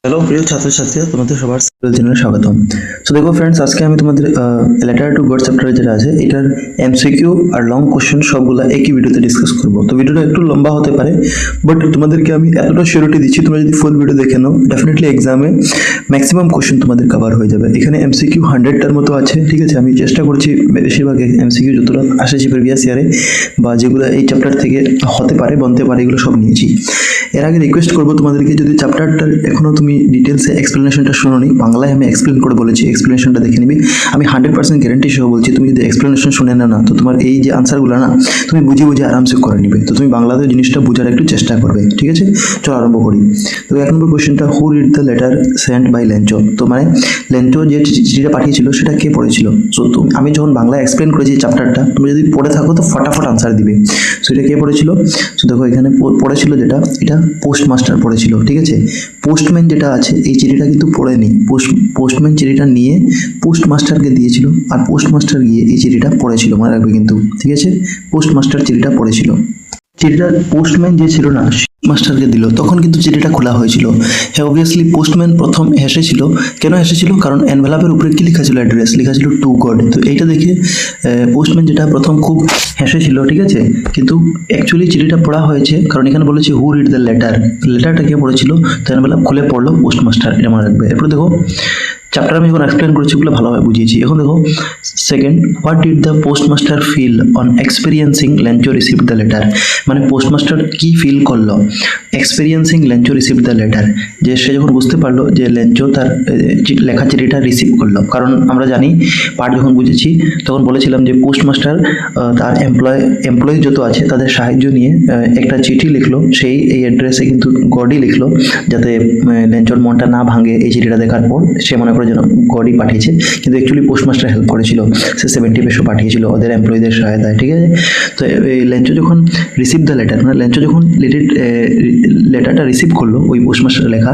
Hello প্রিয় ছাত্রছাত্রীরা, তোমাদের সবার চ্যানেলে স্বাগতম। সো দেখো ফ্রেন্ডস, আজকে আমি তোমাদের লেটার টু গড চ্যাপ্টারে যেটা আছে এটার এমসিকিউ আর লং কোশ্চেন সবগুলো একই ভিডিওতে ডিসকাস করব। তো ভিডিওটা একটু লম্বা হতে পারে, বাট তোমাদেরকে আমি এতটা সিওরিটি দিচ্ছি, তোমরা যদি ফুল ভিডিও দেখে নাও ডেফিনেটলি এক্সামে ম্যাক্সিমাম কোশ্চেন তোমাদের কভার হয়ে যাবে। এখানে এমসিকিউ 100টার মতো আছে, ঠিক আছে। আমি চেষ্টা করছি বেশিরভাগ এমসিকিউ যতটা আসেছি প্রিভিয়াস ইয়ারে বা যেগুলো এই চ্যাপ্টার থেকে হতে পারে বনতে পারে এগুলো সব নিয়েছি। এর আগে রিকোয়েস্ট করবো তোমাদেরকে, যদি চ্যাপ্টারটার এখনো তুমি ডিটেলসে এক্সপ্লেনেশনটা শোনোনি, বাংলায় আমি এক্সপ্লেন করে বলেছি, এক্সপ্লেনেশনটা দেখে নিবি। আমি 100% গ্যারান্টি সহ বলছি, তুমি যদি এক্সপ্লেনেশন শুনে না তো তোমার এই যে আনসারগুলো না তুমি বুঝে আরামসে করে নিবে। তো তুমি বাংলাতে জিনিসটা বোঝার একটু চেষ্টা করবে, ঠিক আছে। চলো আরম্ভ করি। তো 1 নম্বর কোয়েশ্চেনটা, who read the letter sent by Lencho. তো মানে লেঞ্চো যে চিঠিটা পাঠিয়েছিল সেটা কে পড়েছিল। সো তুমি আমি যখন বাংলায় এক্সপ্লেন করেছি চ্যাপ্টারটা, তুমি যদি পড়ে থাকো তো ফটাফট আনসার দিবে। সো এটা কে পড়েছিল। সো দেখো এখানে পড়েছিল যেটা, এটা পোস্টমাস্টার পড়েছিল, ঠিক আছে। পোস্টম্যান যেটা আছে এই চিঠিটা কিন্তু পড়েনি, পোস্টম্যান চিঠিটা নিয়ে পোস্টমাস্টারকে দিয়েছিল, আর পোস্টমাস্টার গিয়ে এই চিঠিটা পড়েছিল, মনে রাখবে কিন্তু, ঠিক আছে। পোস্টমাস্টার চিঠিটা পড়েছিল, চিঠিটা পোস্টম্যান যে ছিল না মাস্টারকে দিল, তখন কিন্তু চিঠিটা খোলা হয়েছিল। হ্যাঁ, অবভিয়াসলি পোস্টম্যান প্রথম হেসেছিল। কেন হেসেছিল? কারণ এনভেলাপের উপরে কি লেখা ছিল, অ্যাড্রেস লেখা ছিল টু গড। তো এইটা দেখে পোস্টম্যান যেটা প্রথম খুব হেসেছিল, ঠিক আছে। কিন্তু অ্যাকচুয়ালি চিঠিটা পড়া হয়েছে, কারণ এখানে বলেছে হু রিড দ্য লেটার, লেটারটা কে পড়েছিল, তো এনভেলাপ খুলে পড়লো পোস্টমাস্টার, এটা মনে রাখবে। এরপর দেখো চ্যাপ্টার আমি এখন এক্সপ্লেন করেছি, ওগুলো ভালোভাবে বুঝিয়েছি। এখন দেখো second, what did the postmaster feel on experiencing Lencho received the letter. মানে পোস্টমাস্টার কি ফিল করলো experiencing Lencho received the letter, যে সে যখন বুঝতে পারলো যে লেঞ্চো তার লেখা চিঠিটা রিসিভ করলো। কারণ আমরা জানি পার্ট যখন বুঝেছি তখন বলেছিলাম যে পোস্টমাস্টার তার এমপ্লয়ি যত আছে তাদের সাহায্য নিয়ে একটা চিঠি লিখলো, সেই এই অ্যাড্রেসে কিন্তু গডই লিখলো, যাতে লেঞ্চোর মনটা না ভাঙে এই চিঠিটা দেখার পর। সে মনে করে যেন গডই পাঠিয়েছে, কিন্তু অ্যাকচুয়ালি পোস্টমাস্টার হেল্প করেছিল, সে 70 পেসো পাঠিয়েছিল ওদের এমপ্লয়ীদের সহায়তায়, ঠিক আছে। তো এই লেঞ্চো যখন রিসিভ দ্য লেটার, মানে লেঞ্চো যখন লেটারটা রিসিভ করলো ওই পোস্টমাস্টারের লেখা,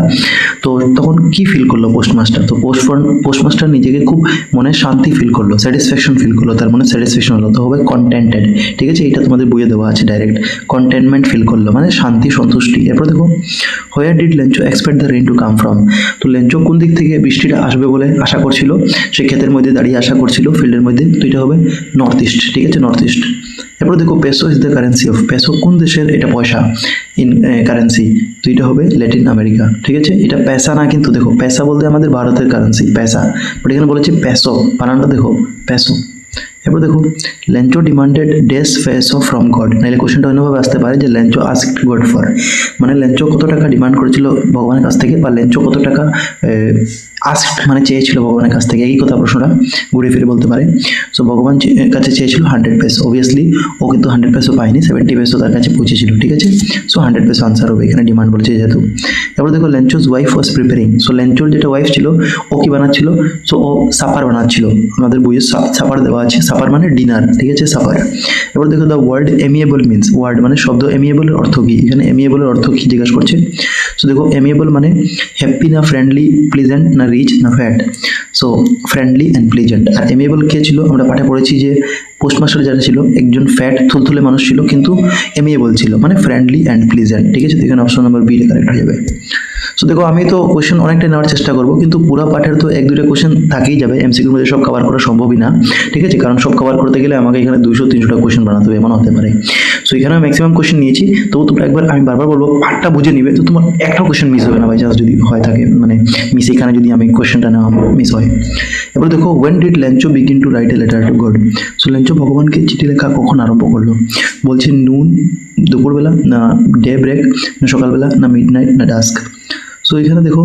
তো তখন কি ফিল করলো পোস্টমাস্টার। তো পোস্টমাস্টার নিজেকে খুব মনে শান্তি ফিল করলো, স্যাটিসফ্যাকশন ফিল করলো, তার মনে স্যাটিসফ্যাকশন হলো, তো হবে কন্টেন্টেড, ঠিক আছে। এটা তোমাদের বইয়ে দেওয়া আছে ডাইরেক্ট, কন্টেনমেন্ট ফিল করলো মানে শান্তি সন্তুষ্টি। এরপর দেখো where did Lencho expect the rain to come from. তো লেঞ্চো কোন দিক থেকে বৃষ্টিটা আসবে বলে আশা করছিল, সে ক্ষেতের মধ্যে দাঁড়িয়ে আশা করছিল, ফিল্ডের মধ্যে। তো এটা হবে নর্থ ইস্ট, ঠিক আছে, নর্থ ইস্ট। এরপর দেখো peso is the currency of, peso কোন দেশের এটা পয়সা ইন কারেন্সি, তো এটা হবে ল্যাটিন আমেরিকা, ঠিক আছে। এটা পেসা না, কিন্তু দেখো পেসা বলতে আমাদের ভারতের কারেন্সি পেসা, বাট এখানে বলেছে পেসো, বানানটা দেখো পেসো। এরপর দেখো লেঞ্চো ডিমান্ডেড ডেস পেসো ফ্রম গড, নাহলে কোশ্চেনটা অন্যভাবে আসতে পারে যে লেঞ্চো আস্কড গড ফর, মানে লেঞ্চো কত টাকা ডিমান্ড করেছিল ভগবানের কাছ থেকে, বা লেঞ্চো কত টাকা আস্কড মানে চেয়েছিল ভগবানের কাছ থেকে, এই কথা প্রশ্নটা ঘুরে ফিরে বলতে পারে। সো ভগবান কাছে চেয়েছিল 100 পেসো, অবভিয়াসলি ও কিন্তু 100 পেসো পায়নি, 70 পেসো তার কাছে পৌঁছেছিল, ঠিক আছে। সো 100 পেসো আনসার হবে, এখানে ডিমান্ড বলেছে যেহেতু। এবার দেখো লেঞ্চোস ওয়াইফ ওয়াজ প্রিপেয়ারিং, সো লেঞ্চোর যেটা ওয়াইফ ছিল ও কি বানাচ্ছিল, সো ও সাপার বানাচ্ছিল, আমাদের বইয়ে সাপার দেওয়া আছে, সাপার মানে ডিনার, ঠিক আছে, সাপার। এবার দেখো the word amiable means, word মানে শব্দ, এমিয়েবলের অর্থ কি, এখানে এমিয়েবলের অর্থ কি জিজ্ঞাসা করছে। সো দেখো এমিয়েবল মানে হ্যাপি না ফ্রেন্ডলি, প্লিজেন্ট না রিচ না fat, so friendly and pleasant. আর এমিয়েবল কে ছিল, আমরা পাঠে পড়েছি যে পোস্টমাস্টার যারা ছিল একজন ফ্যাট থুলথুলে মানুষ ছিল, কিন্তু এমিয়েবল ছিল মানে ফ্রেন্ডলি অ্যান্ড প্লিজেন্ট, ঠিক আছে। এখানে অপশন নাম্বার বি কারেক্ট হয়ে যাবে। সো দেখো আমি তো কোশ্চেন অনেকটা নেওয়ার চেষ্টা করবো, কিন্তু পুরো পাঠের তো 1-2টা কোশ্চেন থাকেই যাবে, এমসিকিউর মধ্যে সব কভার করা সম্ভবই না, ঠিক আছে। কারণ সব কভার করতে গেলে আমাকে এখানে 200-300টা কোশ্চেন বানাতে হবে, এমন হতে পারে। সো এখানে আমি ম্যাক্সিমাম কোশ্চেন নিয়েছি, তবু তোমরা একবার, আমি বারবার বলবো পাঠটা বুঝে নিবে, তো তোমার একটা কোশ্চেন মিস হবে না বাই চান্স যদি হয় থাকে, মানে মিস এখানে যদি আমি কোশ্চেনটা নেওয়া মিস হয়। এবার দেখো when did Lencho begin to write a letter to God. So Lencho ভগবানকে চিঠি লেখা কখন আরম্ভ করলো, বলছে নুন দুপুরবেলা, না ডে ব্রেক, না সকালবেলা, না মিড নাইট, না ডাস্ক। সো এখানে দেখো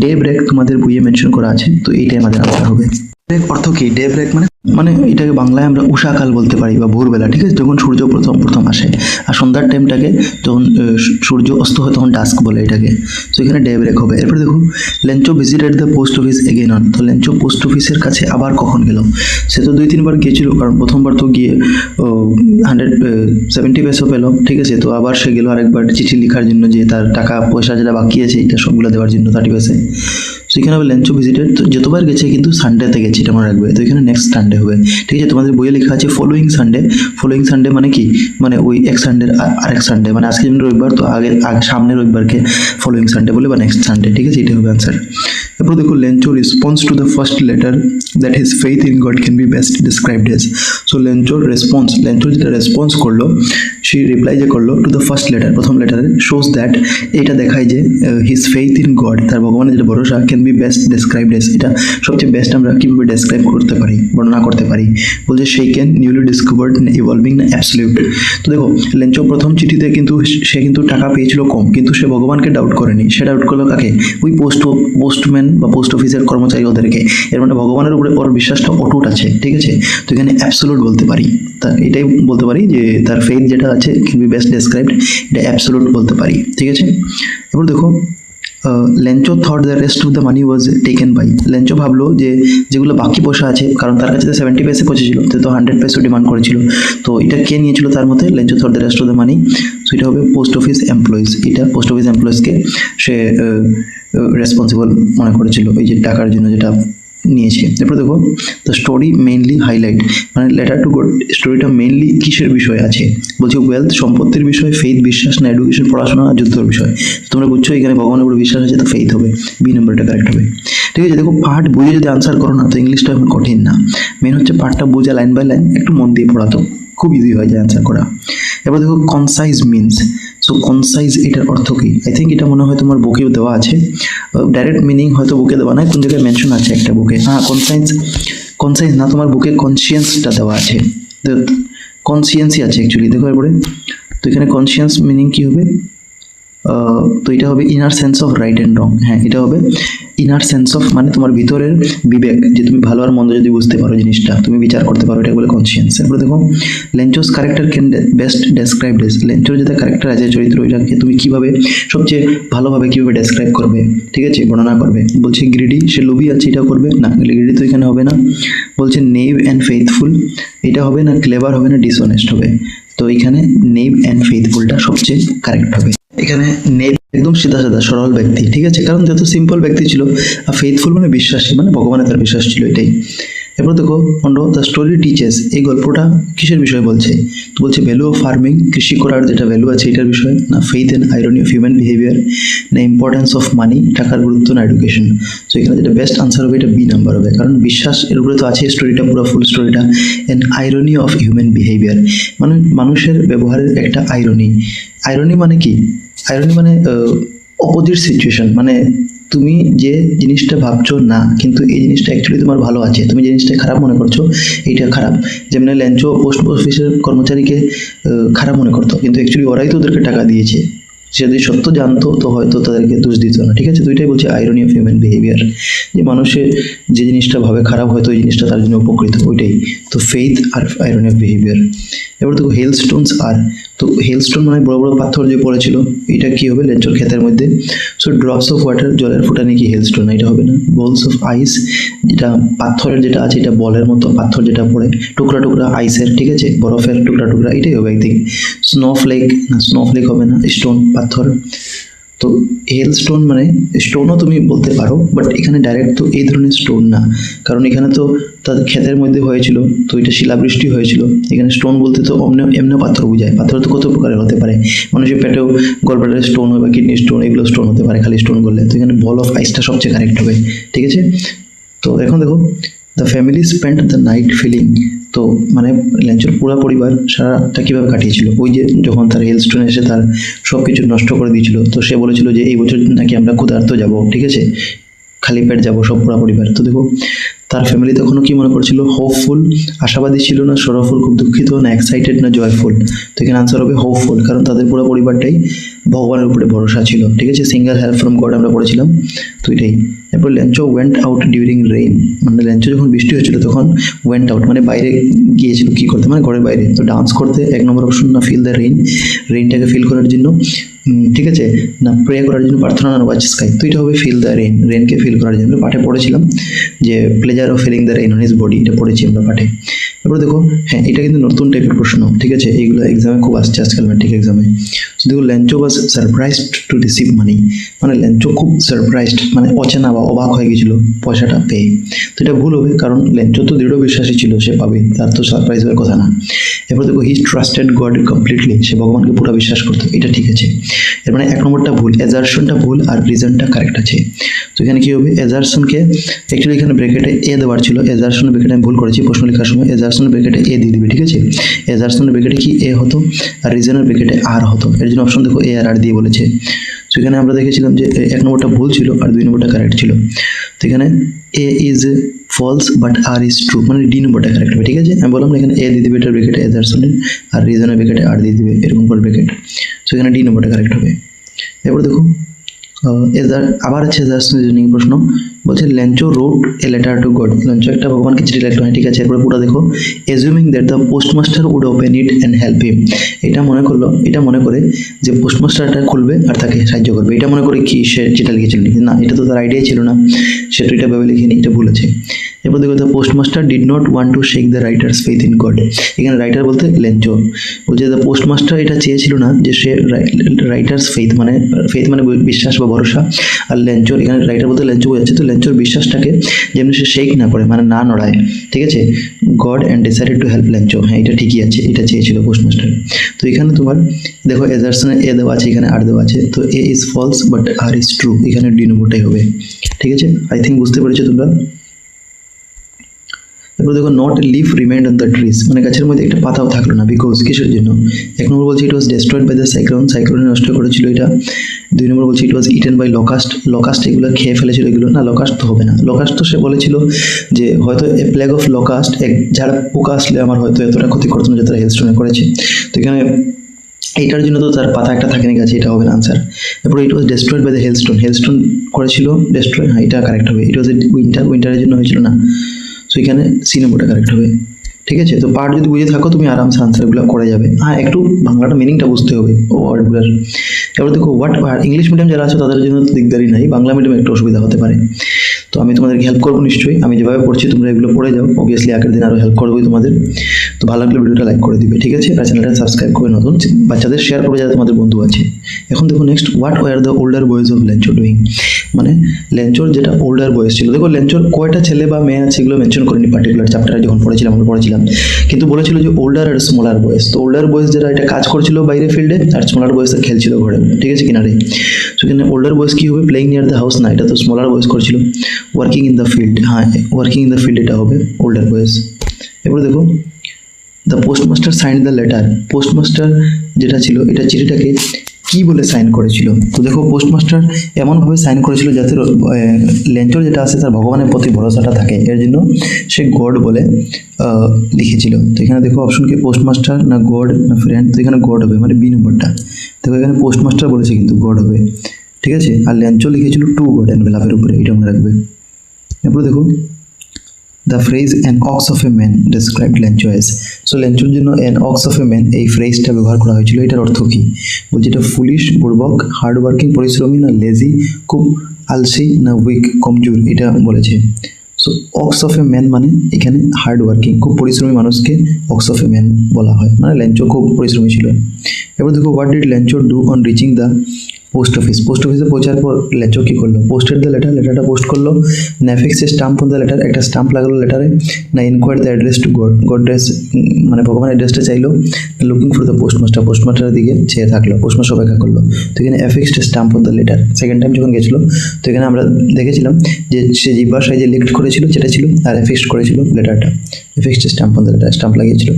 ডে ব্রেক তোমাদের বইয়ে মেনশন করা আছে, তো এইটাই আমাদের আনসার হবে। ব্রেক অর্থ কি, ডে ব্রেক মানে এটাকে বাংলায় আমরা উষাকাল বলতে পারি বা ভোরবেলা, ঠিক আছে, যখন সূর্য প্রথম আসে, আর সন্ধ্যার টাইমটাকে যখন সূর্য অস্ত হয় তখন ডাস্ক বলে এটাকে। সো এখানে ডে ব্রেক হবে। এরপর দেখো Lencho visited the post office again on, তো লেঞ্চো পোস্ট অফিসের কাছে আবার কখন গেল, সে তো 2-3বার গিয়েছিল, কারণ প্রথমবার তো গিয়ে 170 পেসো পেলো, ঠিক আছে। তো আবার সে গেল আরেকবার চিঠি লেখার জন্য, যে তার টাকা পয়সা যেটা বাকি আছে এটা সবগুলো দেওয়ার জন্য 30 পেসে। সো এখানে হবে লেঞ্চো ভিজিটেড, তো যতবার গেছে কিন্তু সানডেতে গেছে, এটা মনে রাখবে। তো এখানে নেক্সট সানডে হবে, ঠিক আছে। তোমাদের বইয়ে লেখা আছে ফলোয়িং সানডে। ফলোয়িং সানডে মানে কি, মানে ওই এক সানডের আরেক সানডে, মানে আজকে যেমন রবিবার, তো আগে সামনের রবিবারকে ফলোয়িং সানডে বলে, বা নেক্সট সানডে, ঠিক আছে। এটা হবে আনসার। এরপর দেখো Lencho response to the first letter that his faith in God can be best described as. So লেঞ্চোর রেসপন্স, লেঞ্চোর যেটা রেসপন্স করলো, সে রিপ্লাই যে করলো টু দ্য ফার্স্ট লেটার, প্রথম লেটারে, শোজ দ্যাট, এটা দেখায় যে হিজ ফেইথ ইন গড, তার ভগবানের যেটা ভরসা, can be best described as, এটা সবচেয়ে বেস্ট আমরা কীভাবে ডেসক্রাইব করতে পারি, বর্ণনা করতে পারি। বলছে সেই can newly discovered evolving absolute. তো দেখো লেঞ্চো প্রথম চিঠিতে কিন্তু সে কিন্তু টাকা পেয়েছিল কম, কিন্তু সে ভগবানকে ডাউট করেনি। সে ডাউট করলো কাকে? ওই পোস্টম্যান বা পোস্ট অফিসের কর্মচারী ওদেরকে। এর মানে ভগবানের উপরে ওর বিশ্বাসটা অটুট আছে, ঠিক আছে। তো এখানে অ্যাবসলিউট বলতে পারি, তা এটাই বলতে পারি যে তার ফেইথ যেটা আছে ক্যান বি বেস্ট ডেসক্রাইবড, এটা অ্যাবসলিউট বলতে পারি, ঠিক আছে। এবার দেখো Lencho thought the rest of the money was taken by. Lencho ভাবলো যে যেগুলো বাকি পয়সা আছে, কারণ তার কাছে তো 70 পয়সা পৌঁছেছিল, তো 100 পয়সা ডিমান্ড করেছিল, তো এটা কে নিয়েছিল তার মতে? Lencho thought the rest of the money. So এটা হবে পোস্ট অফিস এমপ্লয়িজ, এটা পোস্ট অফিস এমপ্লয়িজকে সে রেসপন্সিবল মনে করেছিল এই যে টাকার জন্য যেটা নিয়েছে। এরপর দেখো দ্য স্টোরি মেইনলি হাইলাইট, মানে লেটার টু গড স্টোরিটা মেইনলি কিসের বিষয় আছে? বলছে ওয়েলথ, সম্পত্তির বিষয়, ফেইথ বিশ্বাস, না এডুকেশন পড়াশোনা, যুদ্ধের বিষয়। তোমরা বুঝছো এখানে ভগবানের উপর বিশ্বাস আছে, তো ফেইথ হবে, বি নম্বরটা কারেক্ট হবে, ঠিক আছে। দেখো পার্ট বুঝে যদি আনসার করো না, তো ইংলিশটা এখন কঠিন না, মেন হচ্ছে পার্টটা বুঝে লাইন বাই লাইন একটু মন দিয়ে পড়া, তো খুব ইজি হয়ে যায় আনসার করা। এবার দেখো কনসাইজ মিনস। সো কনসাইজ এটার অর্থ কি? আই থিঙ্ক এটা মনে হয় তোমার বুকেও দেওয়া আছে, ডাইরেক্ট মিনিং হয়তো বুকে দেওয়া নাই, কোন জায়গায় মেনশন আছে একটা বুকে। হ্যাঁ কনসাইজ না, তোমার বুকে কনসিয়েন্সটা দেওয়া আছে, তো কনসিয়েন্সই আছে অ্যাকচুয়ালি। দেখো এরপরে, তো এখানে কনসিয়েন্স মিনিং কি হবে? তো এটা হবে inner sense of right and রং। হ্যাঁ, এটা হবে ইনার সেন্স অফ, মানে তোমার ভিতরের বিবেক, যে তুমি ভালো আর মন্দ যদি বুঝতে পারো, জিনিসটা তুমি বিচার করতে পারো, এটা বলে কনসিয়েন্স। এরপরে দেখো Lencho's character can best described as. লেঞ্চোর যেটা ক্যারেক্টার আছে, চরিত্র, ওইটাকে তুমি কিভাবে সবচেয়ে ভালোভাবে কিভাবে ডেসক্রাইব করবে, ঠিক আছে, বর্ণনা করবে। বলছে গ্রিডি, সে লোভী আছে, এটা করবে না, গ্রিডি তো এখানে হবে না। বলছে নেইভ অ্যান্ড ফেইথফুল, এটা হবে না, ক্লেভার হবে না, ডিসঅনেস্ট হবে। তো এখানে নেইভ অ্যান্ড ফেইথফুলটা সবচেয়ে কারেক্ট হবে। এখানে নেইভ একদম সিধা সাদা সরল ব্যক্তি, ঠিক আছে, কারণ যত সিম্পল ব্যক্তি ছিল, আর ফেইথফুল মানে বিশ্বাসী, মানে ভগবানের তার বিশ্বাস ছিল, এটাই। এরপর দেখো দ্য স্টোরি টিচেস, এই গল্পটা কিসের বিষয়ে বলছে? তো বলছে ভ্যালু অফ ফার্মিং, কৃষি করার যেটা ভ্যালু আছে এটার বিষয়, না faith and irony of human behaviour, না ইম্পর্টেন্স অফ মানি, টাকার গুরুত্ব, না এডুকেশন। তো এখানে যেটা বেস্ট আনসার হবে এটা বি নাম্বার হবে, কারণ বিশ্বাস এর উপরে তো আছে স্টোরিটা, পুরো ফুল স্টোরিটা। And irony of human behaviour, মানে মানুষের ব্যবহারের একটা আইরনি। আইরনি মানে কি? আইরনি মানে অপোজিট সিচুয়েশন, মানে তুমি যে জিনিসটা ভাবছো না, কিন্তু এই জিনিসটা অ্যাকচুয়ালি তোমার ভালো আছে, তুমি যে জিনিসটা খারাপ মনে করছো এইটা খারাপ। যেমন লেঞ্চো পোস্ট অফিসের কর্মচারীকে খারাপ মনে করতো, কিন্তু অ্যাকচুয়ালি ওরাই তো ওদেরকে টাকা দিয়েছে, সে যদি সত্য জানতো তো হয়তো তাদেরকে দোষ দিত না, ঠিক আছে। তো এটাই বলছে আইরনি অফ হিউম্যান বিহেভিয়ার, যে মানুষের যে জিনিসটা ভাবে খারাপ, হয়তো ওই জিনিসটা তার জন্য উপকৃত, ওইটাই। তো ফেইথ আর আইরনি অফ বিহেভিয়ার। এবার দেখো হেলস্টোনস আর, তো হেলস্টোন মানে বড় বড় পাথর যে পড়েছিল, এটা কি হবে? লেঞ্চোর ক্ষেতের মধ্যে। সো ড্রপস অফ ওয়াটার, জলের ফোঁটা নাকি হেলস্টোন, এটা হবে না। বলস অফ আইস, যেটা পাথরের যেটা আছে, এটা বলের মতো পাথর যেটা পড়ে, টুকরা টুকরা আইসের, ঠিক আছে, বরফের টুকরা টুকরা, এটাই হবে আই থিঙ্ক। স্নোফ্লেক, না স্নোফ্লেক হবে না, স্টোন পাথর। তো হেলস্টোন মানে স্টোনও তুমি বলতে পারো, বাট এখানে ডাইরেক্ট তো এই ধরনের স্টোন না, কারণ এখানে তো তাদের ক্ষেতের মধ্যে হয়েছিল, তো এটা শিলাবৃষ্টি হয়েছিল। এখানে স্টোন বলতে তো এমনি পাথর বোঝায়, পাথর তো কত প্রকারের হতে পারে, মানুষের পেটেও গলব্লাডারের স্টোন হয় বা কিডনি স্টোন, এগুলো স্টোন হতে পারে খালি স্টোন বললে। তো এখানে বল অফ আইসটা সবচেয়ে কারেক্ট হবে, ঠিক আছে। তো এখন দেখো the family spend the night feeling, তো মানে লেঞ্চোর পুরো পরিবার সারা রাতটা কীভাবে কাটিয়েছিল? ওই যে যখন তার হেলস্টোন এসে তার সব কিছু নষ্ট করে দিয়েছিল, তো সে বলেছিল যে এই বছর নাকি আমরা ক্ষুধার্ত যাব, ঠিক আছে, খালি পেট যাবো সব পুরো পরিবার। তো দেখো তার ফ্যামিলি তখনও কি মনে করছিল? হোপফুল, আশাবাদী ছিল, না সরফুল, খুব দুঃখিত, না এক্সাইটেড, না জয়ফুল। তো এখানে আনসার হবে হোপফুল, কারণ তাদের পুরো পরিবারটাই ভগবানের উপরে ভরসা ছিল, ঠিক আছে। সিঙ্গেল হেল্প ফ্রম গড আমরা পড়েছিলাম, তো এটাই। এরপর Lencho went out during rain, মানে লেঞ্চো যখন বৃষ্টি হচ্ছিল তখন ওয়েন্ট আউট মানে বাইরে গিয়েছিল, কি করতে? মানে ঘরের বাইরে। তো ডান্স করতে, এক নম্বর অপশন, না ফিল দ্য রেইন, রেইনটাকে ফিল করার জন্য, ঠিক আছে, না প্রে করার জন্য, প্রার্থনা, না ওয়াচ স্কাই। তো এটা হবে ফিল দ্য রেইন, রেইনকে ফিল করার জন্য। পাঠে পড়েছিলাম যে pleasure of filling the rain on his body, এটা পড়েছি আমরা পাঠে। এবার দেখো, হ্যাঁ এটা কিন্তু নতুন টাইপের প্রশ্ন, ঠিক আছে, এইগুলো এক্সামে খুব আসছে আজকাল ম্যাট্রিক এক্সামে। তো দেখো, ল্যাঞ্চো ওয়াজ সারপ্রাইজড টু রিসিভ মানি, মানে ল্যাঞ্চো খুব সারপ্রাইজড মানে অচেনা বা অবাক হয়ে গেছিল পয়সাটা পেয়ে। তো এটা ভুল হবে, কারণ ল্যাঞ্চো তো দৃঢ় বিশ্বাসী ছিল সে পাবে, তার তো সারপ্রাইজ হওয়ার কথা না। এরপর দেখো, হি ট্রাস্টেড গড কমপ্লিটলি, সে ভগবানকে পুরো বিশ্বাস করতো, এটা ঠিক আছে। এর মানে 1 নম্বরটা ভুল, অ্যাজারশনটা ভুল আর রিজনটা কারেক্ট আছে। তো এখানে কি হবে, অ্যাজারশনকে অ্যাকচুয়ালি এখানে ব্র্যাকেটে এ দেওয়ার ছিল, অ্যাজারশনের ব্র্যাকেটে আমি ভুল করেছি প্রশ্ন লেখার সময়, অ্যাজারশনের ব্র্যাকেটে এ দিয়ে দিবে, ঠিক আছে। অ্যাজারশনের ব্র্যাকেটে কি এ হতো আর রিজনের ব্র্যাকেটে আর হতো, এর জন্য অপশন দেখো এ আর দিয়ে বলেছে। তো এখানে আমরা দেখেছিলাম যে 1 নম্বরটা ভুল ছিল আর 2 নম্বরটা কারেক্ট ছিল। তো এখানে A is false but R is true, মানে ডি নম্বরটা কারেক্ট হবে, ঠিক আছে। আমি বললাম এখানে এ দিয়ে দিবে এটার ব্র্যাকেটে অ্যাজারশনের, আর রিজনের ব্র্যাকেটে আর দিয়ে দিবে, এরকম করে ব্র্যাকেট। তো এখানে ডি নম্বরটা কারেক্ট হবে। এবার দেখো, আবার আছে রিজনিং প্রশ্ন, বলছে Lencho wrote a letter to God, Lencho একটা ভগবানকে চিঠি লিখলো, ঠিক আছে। এরপরে পুরো দেখো, assuming that the postmaster would open it and help him, এটা মনে করে যে পোস্টমাস্টারটা খুলবে আর তাকে সাহায্য করবে, এটা মনে করে কি সে চিঠি লিখেছিল না, এটা তো তার আইডিয়াই ছিল না, সে তো এটা ভেবে লিখেনি, এটা ভুল আছে। এরপর দেখো, the postmaster did not want to shake the writer's faith in God, এখানে রাইটার বলতে ল্যাঞ্চো, বলছে দ্য পোস্টমাস্টার এটা চেয়েছিল না যে সে রাইটার্স ফেথ মানে বিশ্বাস বা ভরসা, আর ল্যাঞ্চোর এখানে রাইটার বলতে ল্যাঞ্চো বোঝাচ্ছে, তো ল্যাঞ্চোর বিশ্বাসটাকে যেমন সে শেক না করে মানে না নড়ায়, ঠিক আছে। God and decided to help Lencho, হ্যাঁ এটা ঠিকই আছে, এটা চেয়েছিল পোস্টমাস্টার। তো এখানে তোমার দেখো এজারশনে এ দেওয়া আছে, এখানে আর দেওয়া আছে, তো A is false but R is true, এখানে ডি নম্বরটাই হবে, ঠিক আছে। আই থিঙ্ক বুঝতে পেরেছো তোমরা। এরপর দেখো, not a leaf remained on the trees, মানে গাছের মধ্যে একটা পাতাও থাকলো না, বিকজ কিসের জন্য। 1 নম্বর বলছে it was destroyed by the cyclone নষ্ট করেছিল এটা। 2 নম্বর বলছে ইট ওয়াজ ইটেন বাই লকাস্ট এগুলো খেয়ে ফেলেছিল এগুলো, না লকাস্ট তো হবে না, লকাস্ট তো সে বলেছিল যে হয়তো এ প্লেগ অফ লকাস্ট, এক ঝাড়া পোকা আসলে আমার হয়তো এতটা ক্ষতি করতো না যতটা হেলস্টোনে করেছে। তো এখানে এইটার জন্য তো তার পাতা একটা থাকেনি গাছে, এটা হবে না আনসার। তারপরে ইট ওয়াজ ডেস্ট্রয়েড বাই দ্য হেলস্টোন করেছিল ডেস্ট্রয়, হ্যাঁ এটা কারেক্ট হবে। ইট ওয়াজ উইন্টারের জন্য হয়েছিল না, সো এখানে সি নম্বরটা কারেক্ট হবে, ঠিক আছে। তো পার্ট যদি বুঝে থাকো তুমি আরামসে আনসারগুলো করে যাবে, হ্যাঁ একটু বাংলাটা মিনিংটা বুঝতে হবে ওয়ার্ডগুলোর। এবার দেখো, ইংলিশ মিডিয়াম যারা আছে তাদের জন্য তো দিকদারি নাই, বাংলা মিডিয়ামে একটু অসুবিধা হতে পারে। তো আমি তোমাদেরকে হেল্প করবো নিশ্চয়ই, আমি যেভাবে পড়ছি তোমরা এগুলো পড়ে যাও, অবভিয়াসলি আগের দিন আরও হেল্প করবোই তোমাদের। তো ভালো লাগলে ভিডিওটা লাইক করে দিবে, ঠিক আছে, আর চ্যানেলটা সাবস্ক্রাইব করে নতুন বাচ্চাদের শেয়ার করবে যারা তোমাদের বন্ধু আছে। এখন দেখো next, what were the older boys of Lencho doing, মানে ল্যাঞ্চোর যেটা ওল্ডার বয়েস ছিল। দেখো ল্যাঞ্চোর কয়টা ছেলে বা মেয়ে আছে এগুলো মেনশন করিনি পার্টিকুলার চ্যাপ্টারে যখন আমরা পড়েছিলাম, কিন্তু বলেছিল যে ওল্ডার আর স্মলার বয়েস। তো ওল্ডার বয়েস যারা এটা কাজ করছিল বাইরে ফিল্ডে, আর স্মলার বয়েস খেলছিল ঘরে, ঠিক আছে, কিনারে। তো এখানে ওল্ডার বয়েস কি হবে, প্লেইং নিয়ার দ্য হাউস, না এটা তো স্মলার বয়েস করছিল। ওয়ার্কিং ইন দ্য ফিল্ড, হ্যাঁ ওয়ার্কিং ইন দ্য ফিল্ড এটা হবে ওল্ডার বয়েস। এবার দেখো, the postmaster sign the letter, postmaster যেটা ছিল এটা চিঠিটাকে কি বলে সাইন করেছিল। তো দেখো, পোস্টমাস্টার এমনভাবে সাইন করেছিল যাতে ল্যাঞ্চোর যেটা আছে তার ভগবানের প্রতি ভরসাটা থাকে, এর জন্য সে গড বলে লিখেছিল। তো এখানে দেখো অপশন কি, পোস্টমাস্টার না গড না ফ্রেন্ড, তো এখানে গড হবে, মানে বি নম্বরটা। দেখো এখানে পোস্টমাস্টার বলেছে কিন্তু গড হবে, ঠিক আছে, আর ল্যাঞ্চো লিখেছিল টু গড এনভেলপের উপরে, এটা মনে রাখবে। এরপর দেখো, the phrase an ox of a man described Lencho as, so ল্যাঞ্চোর জন্য an ox of a man এই ফ্রেজটা ব্যবহার করা হয়েছিল, এটার অর্থ কি বলছে, এটা ফুলিশ বুর্বক, হার্ড ওয়ার্কিং পরিশ্রমী, না লেজি খুব আলসি, না উইক কমজোর, এটা বলেছে। So ox of a man মানে এখানে হার্ড ওয়ার্কিং খুব পরিশ্রমী মানুষকে অক্স অফ এ ম্যান বলা হয়, মানে ল্যাঞ্চো খুব পরিশ্রমী ছিল। এবার দেখো, what did Lencho do on reaching the post অফিসে পৌঁছার পর ল্যাঞ্চো কী করলো, পোস্টেড দ্য লেটারটা পোস্ট করলো, না affix stamp on the letter, একটা স্টাম্প লাগালো লেটারে, না inquire the address to God মানে ভগবানের অ্যাড্রেসটা চাইলো, লুকিং ফর দ্য পোস্টমাস্টারের দিকে চেয়ে থাকলো, পোস্টমাস্টার অপেক্ষা করলো। তো এখানে affixed stamp on the letter, second time যখন গেছিলো, তো এখানে আমরা দেখেছিলাম যে সে যে ভাষায় যে লিখট করেছিল সেটা ছিল, আর এফিক্সড করেছিল লেটারটা, affixed stamp on the letter, stamp লাগিয়েছিল।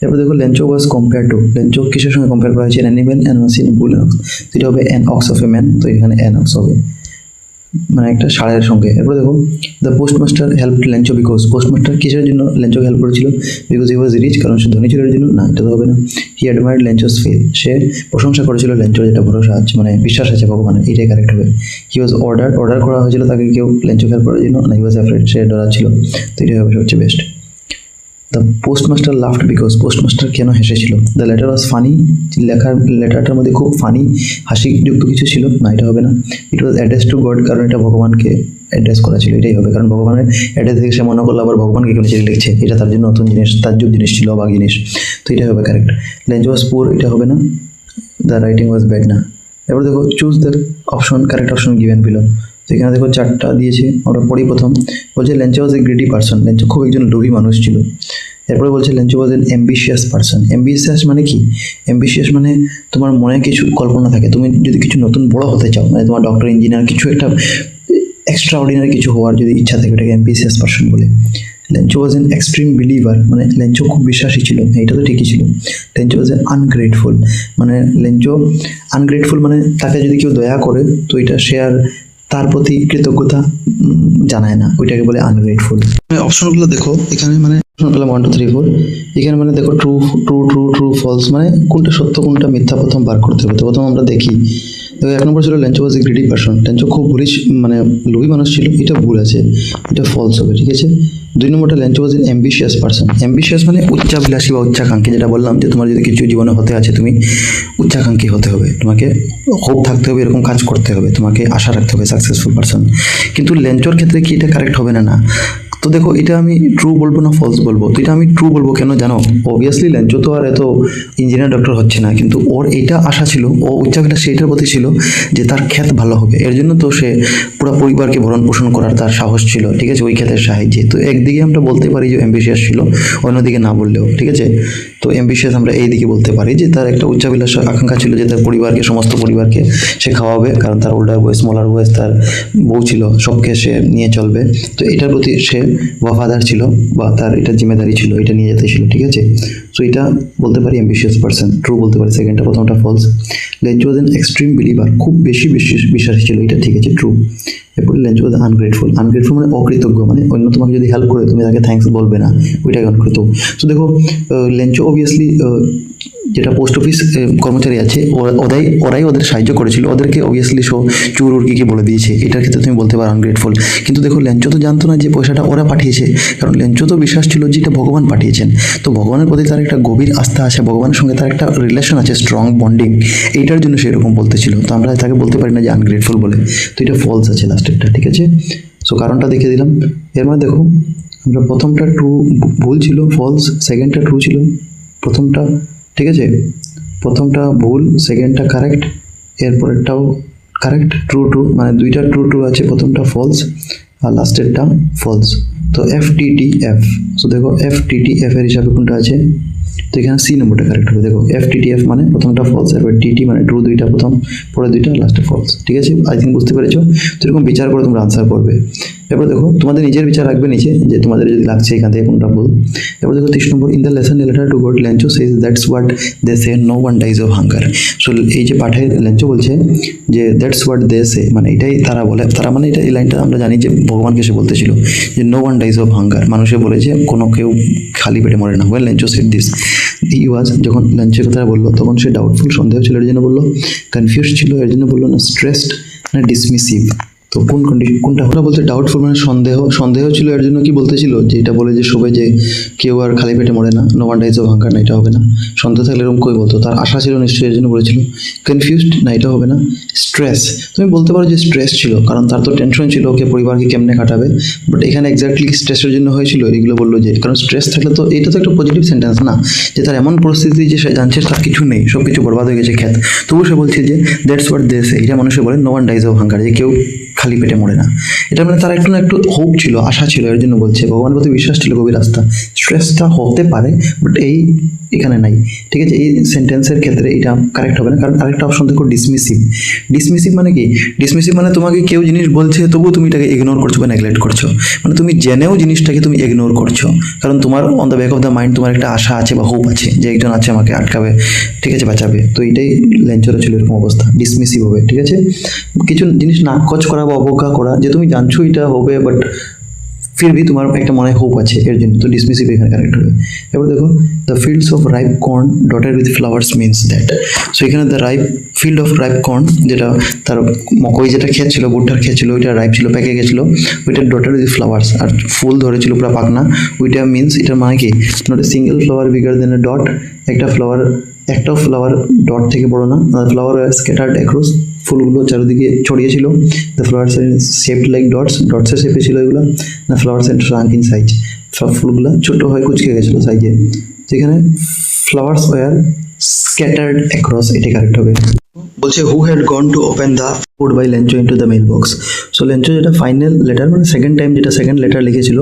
এরপর দেখো, ল্যাঞ্চো ওয়াজ কম্পেয়ার টু, ল্যাঞ্চো কিসের সঙ্গে কম্পেয়ার করা হয়েছে, অ্যানিমেল, অ্যান মেশিন, বুল, সেটা হবে an ox of a man, তো এখানে অ্যান অক্স হবে, মানে একটা ষাঁড়ের সঙ্গে। এরপর দেখো, the postmaster help Lencho because, postmaster কিসের জন্য ল্যাঞ্চোকে হেল্প করেছিল, বিকজ হি ওয়াজ রিচ, কারণ সে ধনী ছিল এর জন্য, না এটা তো হবে না। হি অ্যাডমায়ার্ড ল্যাঞ্চোস ফেথ, সে প্রশংসা করেছিল ল্যাঞ্চোর যেটা ভরসা আছে মানে বিশ্বাস আছে ভগবানের, এটাই কারেক্ট হবে। হি ওয়াজ অর্ডার করা হয়েছিল তাকে কেউ লেঞ্চোকে হেল্প করার জন্য, না হি ওয়াজ অ্যাফ্রেড, সে ডরাচ্ছিল, তো এটাই হবে সবচেয়ে best. The postmaster laughed because, postmaster কেন হেসেছিল, দ্য লেটার ওয়াজ ফানি, লেটারটার মধ্যে খুব ফানি হাসিযুক্ত কিছু ছিল, না এটা হবে না। ইট ওয়াজ অ্যাড্রেস টু গড, কারণ এটা ভগবানকে অ্যাড্রেস করা ছিল, এটাই হবে। কারণ ভগবানের অ্যাড্রেস থেকে সে মনে করলো আবার ভগবানকে কেন চিঠি লিখছে, এটা তার জন্য নতুন জিনিস, তাজ্জব জিনিস ছিল, অবাক জিনিস। তো এটাই হবে কারেক্ট। লেঞ্চ ওয়াজ পুর, এটা হবে না। দ্য রাইটিং ওয়াজ ব্যাড না। এবার দেখো choose the option, correct option given below. তো এখানে দেখো 4টা দিয়েছে, আমরা পড়ি। প্রথম বলছে Lencho was a greedy person, Lencho খুব একজন লোভী মানুষ ছিল। এরপরে বলছে Lencho was an ambitious person. Ambitious মানে কি? অ্যাম্বিশিয়াস মানে তোমার মনে কিছু কল্পনা থাকে, তুমি যদি কিছু নতুন বড় হতে চাও, মানে তোমার ডক্টর, ইঞ্জিনিয়ার, কিছু একটা এক্সট্রা অর্ডিনারি কিছু হওয়ার যদি ইচ্ছা থাকে, ওটাকে অ্যাম্বিশিয়াস পার্সন বলে। Lencho was an extreme believer, মানে লেঞ্চো খুব বিশ্বাসী ছিল, এটা তো ঠিকই ছিল। লেঞ্চো ওয়াজ এন আনগ্রেটফুল, মানে লেঞ্চো আনগ্রেটফুল মানে তাকে যদি কেউ দয়া করে তো এটা সে আর তার প্রতি কৃতজ্ঞতা জানায় না, ওইটাকে বলে আনগ্রেটফুল। অপশনগুলো দেখো এখানে, মানে অপশন পেলাম 1 2 3 4। এখানে মানে দেখো true true true true false, মানে কোনটা সত্য কোনটা মিথ্যা প্রথম বার করতে হবে। তো প্রথম আমরা দেখি, দেখো 1 নম্বর ছিল Lencho was a greedy person, Lencho খুব মানে লোভী মানুষ ছিল, এটা ভুল আছে, এটা ফলস হবে, ঠিক আছে। 2 নম্বরটা Lencho was an ambitious person, ambitious মানে উচ্চাভিলাষী বা উচ্চাকাঙ্ক্ষী, যেটা বললাম যে তোমার যদি কিছু জীবনে হতে আছে তুমি উচ্চাকাঙ্ক্ষী হতে হবে, তোমাকে হোপ থাকতে হবে, এরকম কাজ করতে হবে, তোমাকে আশা রাখতে হবে, সাকসেসফুল পার্সন। কিন্তু লেঞ্চোর ক্ষেত্রে কি এটা কারেক্ট হবে না? না। তো দেখো এটা আমি ট্রু বলবো না ফলস বলবো? তো এটা আমি ট্রু বলবো, কেন জানো? অবভিয়াসলি লেঞ্চো তো আর এত ইঞ্জিনিয়ার ডক্টর হচ্ছে না, কিন্তু ওর এইটা আশা ছিল, ও উচ্চাভিলাষী এটার প্রতি ছিল যে তার ক্ষেত ভালো হবে, এর জন্য তো সে পুরো পরিবারকে ভরণ পোষণ করার তার সাহস ছিল, ঠিক আছে, ওই ক্ষেতের সাহায্যে। তো একদিকে আমরা বলতে পারি যে অ্যাম্বিশিয়াস ছিল, অন্যদিকে না বললেও, ঠিক আছে। তো অ্যাম্বিশিয়াস আমরা এই দিকে বলতে পারি যে তার একটা উচ্চাভিলাষ আকাঙ্ক্ষা ছিল যে তার পরিবারকে, সমস্ত পরিবারকে সে খাওয়াবে, কারণ তার ওল্ডার বয়েস, স্মলার বয়েস, তার বউ ছিল, সবকে সে নিয়ে চলবে। তো এটার প্রতি সে ওয়াফাদার ছিল, বা তার এটা জিম্মেদারি ছিল, এটা নিয়ে যেতে ছিল, ঠিক আছে। সো এটা বলতে পারি অ্যাম্বিশিয়াস পার্সন, ট্রু বলতে পারি। সেকেন্ডটা, প্রথমটা false. Lencho was an extreme believer, খুব বেশি বিশ্বাসী ছিল, এটা ঠিক আছে, ট্রু। এরপরে লেঞ্চো ওয়াজ আনগ্রেটফুল, আনগ্রেটফুল মানে অকৃতজ্ঞ, মানে অন্য তোমাকে যদি হেল্প করে তুমি তাকে থ্যাঙ্কস বলবে না, ওইটাকে অনকৃতজ্ঞ। তো দেখো লেঞ্চো অবভিয়াসলি যেটা পোস্ট অফিস কর্মচারী আছে ওরাই ওদের সাহায্য করেছিল, ওদেরকে অবভিয়াসলি চুর উড়কি বলে দিয়েছে, এটার ক্ষেত্রে তুমি বলতে পারো আনগ্রেটফুল। কিন্তু দেখো লেঞ্চো তো জানতো না যে পয়সাটা ওরা পাঠিয়েছে, কারণ লেঞ্চো তো বিশ্বাস ছিল যে এটা ভগবান পাঠিয়েছেন। তো ভগবানের প্রতি তার একটা গভীর আস্থা আছে, ভগবানের সঙ্গে তার একটা রিলেশন আছে, স্ট্রং বন্ডিং, এইটার জন্য সেরকম বলতেছিল। তো আমরা তাকে বলতে পারি না যে আনগ্রেটফুল বলে। তো এটা ফলস আছে লাস্টেরটা, ঠিক আছে। সো কারণটা দেখে দিলাম। এর মধ্যে দেখো আমরা প্রথমটা ট্রু ভুল ছিল, ফলস, সেকেন্ডটা ট্রু ছিল, প্রথমটা, ঠিক আছে, প্রথমটা ভুল, সেকেন্ডটা কারেক্ট, এরপরেরটাও কারেক্ট, ট্রু ট্রু, মানে দুইটা ট্রু ট্রু আছে, প্রথমটা ফলস আর লাস্টেরটা ফলস। তো FTTF, সো দেখো FTTF এর হিসাবে কোনটা আছে? তো এখানে সি নম্বরটা কারেক্ট হবে। দেখো FTTF মানে প্রথমটা ফলস, এরপর TT মানে ট্রু, দুইটা প্রথম, পরে দুইটা লাস্টে ফলস, ঠিক আছে। আই থিঙ্ক বুঝতে পেরেছো। তো এরকম বিচার করে তোমরা আনসার করবে। এবার দেখো তোমাদের নিজের বিচার রাখবে নিচে, যে তোমাদের যদি লাগছে এখান থেকে কোনটা ভুল। এবার দেখো 30 নম্বর, in the lesson letter to God Lencho says that's what they say, no one dies of hunger. So এই যে পাঠে লেঞ্চো বলছে যে দ্যাটস হোয়াট দে সে, মানে এটাই তারা বলে, তারা মানে এটা, এই লাইনটা আমরা জানি যে ভগবানকে সে বলতেছিল যে no one dies of hunger, মানুষে বলেছে কোনো কেউ খালি পেটে মরে না। Well Lencho said this, he was, যখন লেঞ্চোর কথা বললো তখন সে ডাউটফুল, সন্দেহ ছিল, এর জন্য বললো, কনফিউজ ছিল, এর জন্য বললো না, স্ট্রেসড না ডিসমিসিভ। তো কোনটা ওটা বলতে ডাউটফুল মানে সন্দেহ ছিল, এর জন্য কি বলতেছিল যে এটা বলে যে সবাই যে কেউ আর খালি পেটে মরে না, no one dies of hunger, না এটা হবে না। সন্দেহ থাকলে এরকম কই বলতো, তার আশা ছিল নিশ্চয়ই, এর জন্য বলেছিল। কনফিউজড, না এটা হবে না। স্ট্রেস, তুমি বলতে পারো যে স্ট্রেস ছিল, কারণ তার তো টেনশন ছিল ওকে পরিবারকে কেমনে কাটাবে, বাট এখানে এক্স্যাক্টলি স্ট্রেসের জন্য হয়েছিল, এগুলো বললো যে, কারণ স্ট্রেস থাকলে তো এটা তো একটা পজিটিভ সেন্টেন্স না, যে তার এমন পরিস্থিতি যে সে জানছে তার কিছু নেই, সব কিছু বরবাদ হয়ে গেছে ক্ষেত, তবু সে বলছে যে দ্যাটস হোয়াট দে সে, এটা মানুষে বলে no one dies of hunger, যে কেউ খালি পেটে মরে না। এটা মানে তার একটু না একটু হোপ ছিল, আশা ছিল, এর জন্য বলছে, ভগবানের প্রতি বিশ্বাস ছিল, গভীর আস্থা। স্ট্রেসটা হতে পারে বাট এখানে নাই, ঠিক আছে। এই সেন্টেন্সের ক্ষেত্রে এটা কারেক্ট হবে না, কারণ আরেকটা অপশন দেখো ডিসমিসিভ। ডিসমিসিভ মানে কি? ডিসমিসিভ মানে তোমাকে কেউ জিনিস বলছে তবুও তুমি এটাকে ইগনোর করছো বা নেগলেক্ট করছো, মানে তুমি জেনেও জিনিসটাকে তুমি ইগনোর করছো, কারণ তোমার on the back of the mind তোমার একটা আশা আছে বা হোপ আছে যে একজন আছে আমাকে আটকাবে, ঠিক আছে, বাঁচাবে। তো এটাই লেঞ্চোরও ছিল এরকম অবস্থা, ডিসমিসিভ হবে, ঠিক আছে। কিছু জিনিস নাকচ করা বা অবজ্ঞা করা, যে তুমি জানছো এটা হবে বাট ফির ভি তোমার একটা মনে হোপ আছে, এর জন্য, তো ডিসমিসিভ এখানে কারেক্ট হবে। এবার দেখো the fields of ripe corn dotted with flowers means that. So এখানে the field of ripe corn, যেটা তার মকই যেটা ক্ষেত ছিল, ভুট্টার ক্ষেত ছিল, ওইটা রাইপ ছিল, পেকে গেছিলো, ওইটা ডটেড উইথ ফ্লাওয়ার্স, আর ফুল ধরেছিল পুরো পাকনা, ওইটা মিনস, এটার মানে কি, not a single flower bigger than a dot, একটাও ফ্লাওয়ার ডট থেকে বড় না, ফ্লাওয়ার স্ক্যাটার্ড অ্যাক্রস ফুলগুলো চারিদিকে ছড়িয়েছিল। The flowers are shaped like dots, ডটসের শেপে ছিল এগুলো। না flowers and shrank in size, সব ফুলগুলো ছোট হয়ে কুচকে গেছিলো সাইজে। যেখানে ফ্লাওয়ার্স ওয়ার স্ক্যাটার্ড অ্যাক্রস, এটি কারেক্ট হবে। বলছে who had gone to open the food by Lencho into the mail box. So Lencho যেটা ফাইনাল লেটার মানে সেকেন্ড টাইম যেটা সেকেন্ড লেটার লিখেছিল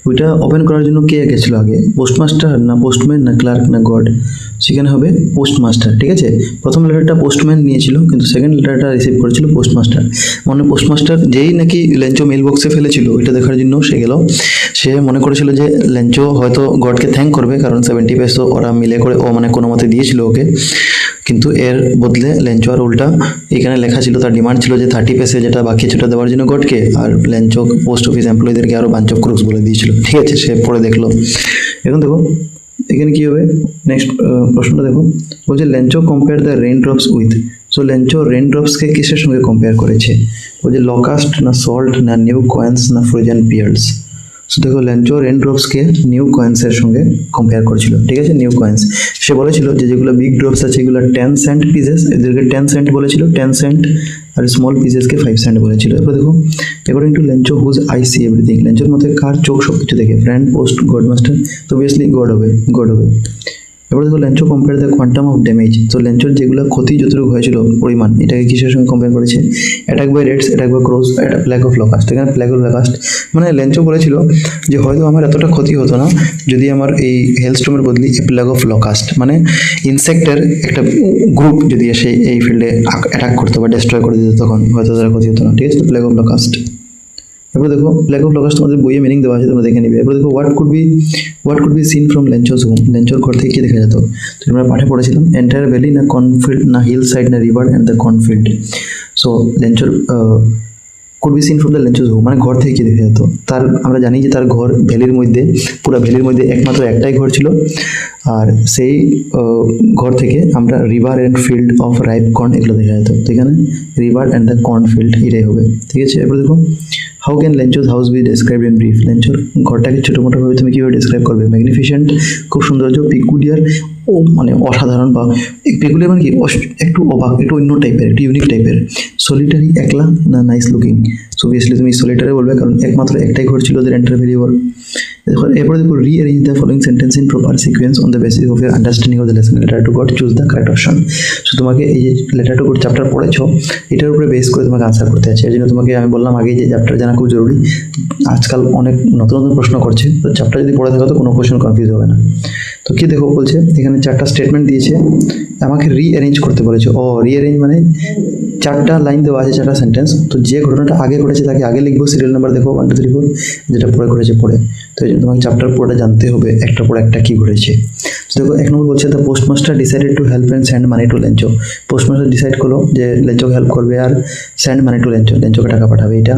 ওইটা ওপেন করার জন্য কে গেছিলো আগে, পোস্টমাস্টার না পোস্টম্যান না ক্লার্ক না গড? সেখানে হবে পোস্টমাস্টার, ঠিক আছে। প্রথম লেটারটা পোস্টম্যান নিয়েছিল কিন্তু সেকেন্ড লেটারটা রিসিভ করেছিল পোস্টমাস্টার। মানে পোস্টমাস্টার যেই নাকি লেঞ্চো মেল বক্সে ফেলেছিল ওইটা দেখার জন্য সে গেল। সে মনে করেছিল যে লেঞ্চো হয়তো গডকে থ্যাঙ্ক করবে, কারণ 70 পেসো ওরা মিলে করে ও মানে কোনো মতে দিয়েছিল ওকে। কিন্তু এর বদলে লেঞ্চো আর উল্টা এখানে লেখা ছিল, তার ডিমান্ড ছিল যে 30 পেসে যেটা বাকি সেটা দেওয়ার জন্য গডকে, আর লেঞ্চো পোস্ট অফিস এমপ্লয়ীদেরকে আরও বাঞ্চ অফ ক্রুক্স বলে দিয়েছিল, ঠিক আছে। সে পরে দেখলো। এখন দেখো এখানে কি হবে, নেক্সট প্রশ্নটা দেখো। বলছে Lencho compare the rain drops with. So Lencho rain ড্রপসকে কিসের সঙ্গে কম্পেয়ার করেছে? বলছে লকাস্ট না সল্ট না নিউ কয়েন্স না ফ্রোজেন পিয়ার্স। সো দেখো লেঞ্চো রেইন ড্রপসকে নিউ কয়েন্সের সঙ্গে কম্পেয়ার করেছিল, ঠিক আছে। নিউ কয়েন্স সে বলেছিল যে যেগুলো বিগ ড্রপস আছে এগুলো 10 সেন্ট পিসেস, এদেরকে 10 সেন্ট বলেছিল, 10 সেন্ট, আর স্মল পিসেসকে 5 সেন্ট বলেছিল। এরপর দেখো according to Lencho whose eye see everything. লেঞ্চোর মধ্যে কার চোখ সব কিছু দেখে? Friend, post, God master. তো অবভিয়াসলি গড হবে, গড হবে। এবার দেখো Lencho compare the quantum of damage. তো লেঞ্চোর যেগুলো ক্ষতি যতটুকু হয়েছিল পরিমাণ, এটাকে কিসের সঙ্গে কম্পেয়ার করেছে? Attack by reds, attack by crows, plague of locust. এখানে প্লেগ অফ লকাস্ট মানে লেঞ্চো বলেছিল যে হয়তো আমার এতটা ক্ষতি হতো না যদি আমার এই হেলস্টর্মের বদলি প্লেগ অফ লকাস্ট মানে ইনসেক্টের একটা গ্রুপ যদি এসে এই ফিল্ডে অ্যাটাক করতো বা ডিস্ট্রয় করে দিত, তখন হয়তো তারা ক্ষতি হতো না, ঠিক আছে। Plague of লকাস্ট। এরপর দেখো প্লেগ অফ লকাস্ট তোমাদের বইয়ে মিনিং দেওয়া আছে, তোমরা দেখে নিবে। এরপর দেখো what could be seen from Lencho's home. লেঞ্চোর ঘর থেকে কি দেখা যেত? তো আমরা পাঠে পড়েছিলাম এন্টায়ার ভ্যালি না কর্নফিল্ড না হিল সাইড না river and the cornfield. So লেঞ্চোর could be seen from the Lencho's home মানে ঘর থেকে কি দেখা যেত? তার আমরা জানি যে তার ঘর ভ্যালির মধ্যে, পুরো ভ্যালির মধ্যে একমাত্র একটাই ঘর ছিল, আর সেই ঘর থেকে আমরা river and field of ripe corn এগুলো দেখা যেত। তো এখানে river and the corn field এটাই হবে, ঠিক আছে। এরপর দেখো how can Lencho's house be described in brief. লেঞ্চোর ঘরটাকে ছোটো মোটোভাবে তুমি কীভাবে ডিসক্রাইব করবে? ম্যাগনিফিসেন্ট খুব সৌন্দর্য, পিকুলিয়ার ও মানে অসাধারণ, বা পিকুলিয়ার মানে কি একটু অবাক, একটু অন্য টাইপের, একটু ইউনিক টাইপের, সলিটারি একলা না নাইস লুকিং। সো অবভিয়াসলি তুমি সলিটারি বলবে, কারণ একমাত্র একটাই ঘর ছিল ওদের এন্টার ভ্যালিওর। এরপরে দেখো rearrange the following sentence in proper sequence on the basis of year understanding of the lesson letter to god, choose the correct option. So তোমাকে এই যে লেটার টু গড চ্যাপ্টার পড়েছ এটার উপরে বেস করে তোমাকে আনসার করতে আছে। এর জন্য তোমাকে আমি বললাম আগে যে চ্যাপ্টার জানা খুব জরুরি। আজকাল অনেক নতুন নতুন প্রশ্ন করছে, তো চ্যাপ্টার যদি পড়ে থাকো তো কোনো কোয়েশ্চেন কনফিউজ হবে না। তো কি দেখো বলছে এখানে 4টা স্টেটমেন্ট দিয়েছে, আমাকে রিঅ্যারেঞ্জ করতে বলেছে। রিঅ্যারেঞ্জ মানে 4টা লাইন দেওয়া আছে, 4টা সেন্টেন্স। তো যে ঘটনাটা আগে ঘটেছে তাকে আগে লিখবো, সিরিয়াল নাম্বার দেখো 1 2 3 4, যেটা পরে ঘটেছে পরে। তো এই জন্য তোমাকে চ্যাপ্টার পড়ে জানতে হবে একটা পর একটা কী ঘটেছে। তো দেখো 1 নম্বর বলছে the postmaster decided to help and send money to Lencho. Postmaster decide করলো যে লেঞ্চোকে হেল্প করবে আর সেন্ড মানি টু লেঞ্চো, লেঞ্চোকে টাকা পাঠাবে এটা।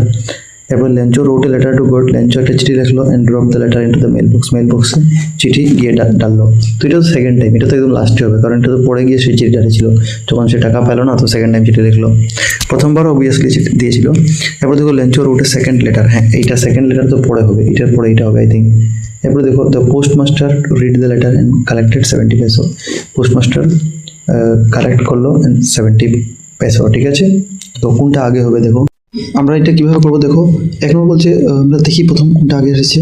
এরপর Lencho wrote a letter to God. লেঞ্চো একটা চিঠি লিখলো and drop the letter into the mail box. Mail বক্সে চিঠি গিয়ে ডাললো। তো এটা তো সেকেন্ড টাইম, এটা তো একদম লাস্টে হবে, কারণ এটা তো পরে গিয়ে সেই চিঠিটা ছিল যখন সে টাকা পেলো না, তো সেকেন্ড টাইম চিঠি লিখলো। প্রথমবার অবভিয়াসলি চিঠি দিয়েছিল। এরপর দেখো Lencho wrote a second letter. হ্যাঁ এইটা সেকেন্ড লেটার তো পরে হবে, এটার পরে এটা হবে আই থিঙ্ক। এরপর দেখো the postmaster read the letter and collected 70 peso. Postmaster collect করলো অ্যান্ড 70 পেসো, ঠিক আছে। তো কোনটা আগে হবে দেখো, আমরা এটা কীভাবে করবো দেখো। 1 নম্বর বলছে আমরা দেখি প্রথম কোনটা আগে এসেছে।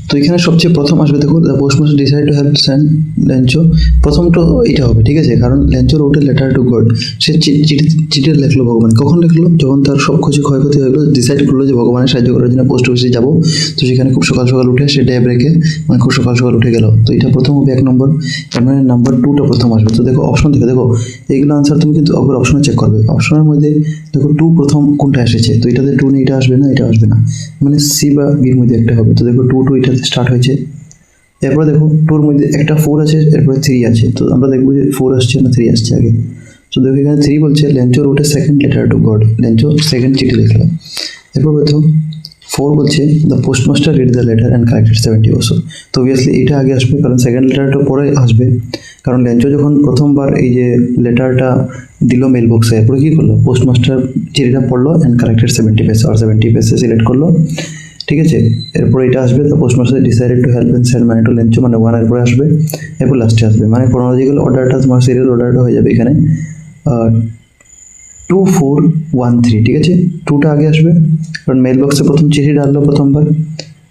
তো এখানে সবচেয়ে প্রথম আসবে দেখো the postmaster decide to help send Lencho. প্রথমটা এটা হবে, ঠিক আছে, কারণ Lencho wrote a letter to God. সে চিঠি লিখলো ভগবান। কখন লিখলো? যখন তার সব কিছু ক্ষয়ক্ষতি হয়ে গেলো, ডিসাইড করলো যে ভগবানের সাহায্য করার জন্য পোস্ট অফিসে যাবো। তো সেখানে খুব সকাল সকাল উঠে সে ডে ব্রেকে মানে খুব সকাল সকাল উঠে গেল। তো এটা প্রথম হবে 1 নম্বর। তার মানে নাম্বার 2টা প্রথম আসবে। তো দেখো অপশন থেকে দেখো এইগুলো আনসার তুমি কিন্তু একবার অপশনে চেক করবে। অপশনের মধ্যে দেখো 2 প্রথম কোনটা এসেছে, তো এটাতে 2 নেই, এটা আসবে না, এটা আসবে না, মানে সি বা বির মধ্যে একটা হবে। তো দেখো 2 এটাতে স্টার্ট হয়েছে। এরপরে দেখো 2-র মধ্যে একটা 4 আছে, এরপরে 3 আছে। তো আমরা দেখবো যে 4 আসছে না 3 আসছে আগে। তো দেখো এখানে 3 বলছে Lencho wrote a second letter to God. Lencho second চিঠি লিখলো। এরপর দেখো 4 বলছে the postmaster read the letter and collected 70 pesos. তো অবভিয়াসলি এটা আগে আসবে, কারণ সেকেন্ড লেটারটা পরে আসবে। কারণ লেঞ্চো যখন প্রথমবার এই যে লেটারটা দিল মেল বক্সে, এরপরে কী করলো? পোস্টমাস্টার চিঠিটা পড়লো অ্যান্ড কালেক্টেড 70 পেসো, আর 70 পেসে সিলেক্ট করলো, ঠিক আছে। এরপর এটা আসবে the postmaster decided to help and send money to Lencho, মানে 1 এরপরে আসবে, এরপর লাস্টে আসবে, মানে ক্রোনোলজিক্যাল অর্ডারটা তোমার সিরিয়াল অর্ডারটা হয়ে যাবে এখানে। 2413, ঠিক আছে, 2টা আগে আসবে কারণ মেল বক্সে প্রথম চিঠি ডাললো প্রথমবার,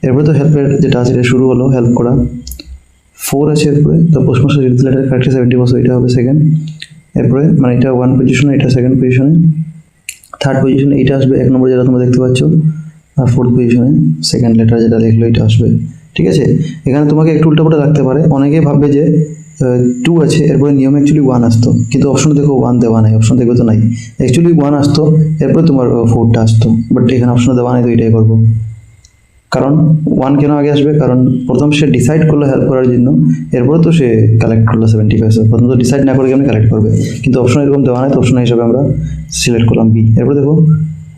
এরপরে তো হেল্পের যেটা আছে এটা শুরু হলো হেল্প করা, 4 আছে এরপরে, তো পোস্টমাস্টার রিলিজ লেটার কারেক্টলি 70%, এটা হবে সেকেন্ড, এরপরে মানে এটা 1 পজিশনে, এটা সেকেন্ড পজিশনে, থার্ড পজিশনে এটা আসবে 1 নম্বর যেটা তোমরা দেখতে পাচ্ছ, আর 4th পজিশনে সেকেন্ড লেটার যেটা লিখলো এটা আসবে, ঠিক আছে। এখানে তোমাকে একটু উল্টাপাল্টা রাখতে পারে, অনেকেই ভাববে যে 2 আছে এরপরে নিয়ম অ্যাকচুয়ালি 1 আসতো, কিন্তু অপশন দেখো 1 দেওয়া নাই, অপশন দেখবে তো নাই, অ্যাকচুয়ালি 1 আসতো এরপরে তোমার 4টা আসতো, বাট এখানে অপশন দেওয়া নাই, তো এটাই করবো। কারণ 1 কেন আগে আসবে, কারণ প্রথম সে ডিসাইড করলো হেল্প করার জন্য, এরপরে তো সে কালেক্ট করলো 70%, প্রথম তো ডিসাইড না করে কেমনি কালেক্ট করবে, কিন্তু অপশন এরকম দেওয়া নাই, তো অপশন হিসাবে আমরা সিলেক্ট করলাম বি। এরপর দেখো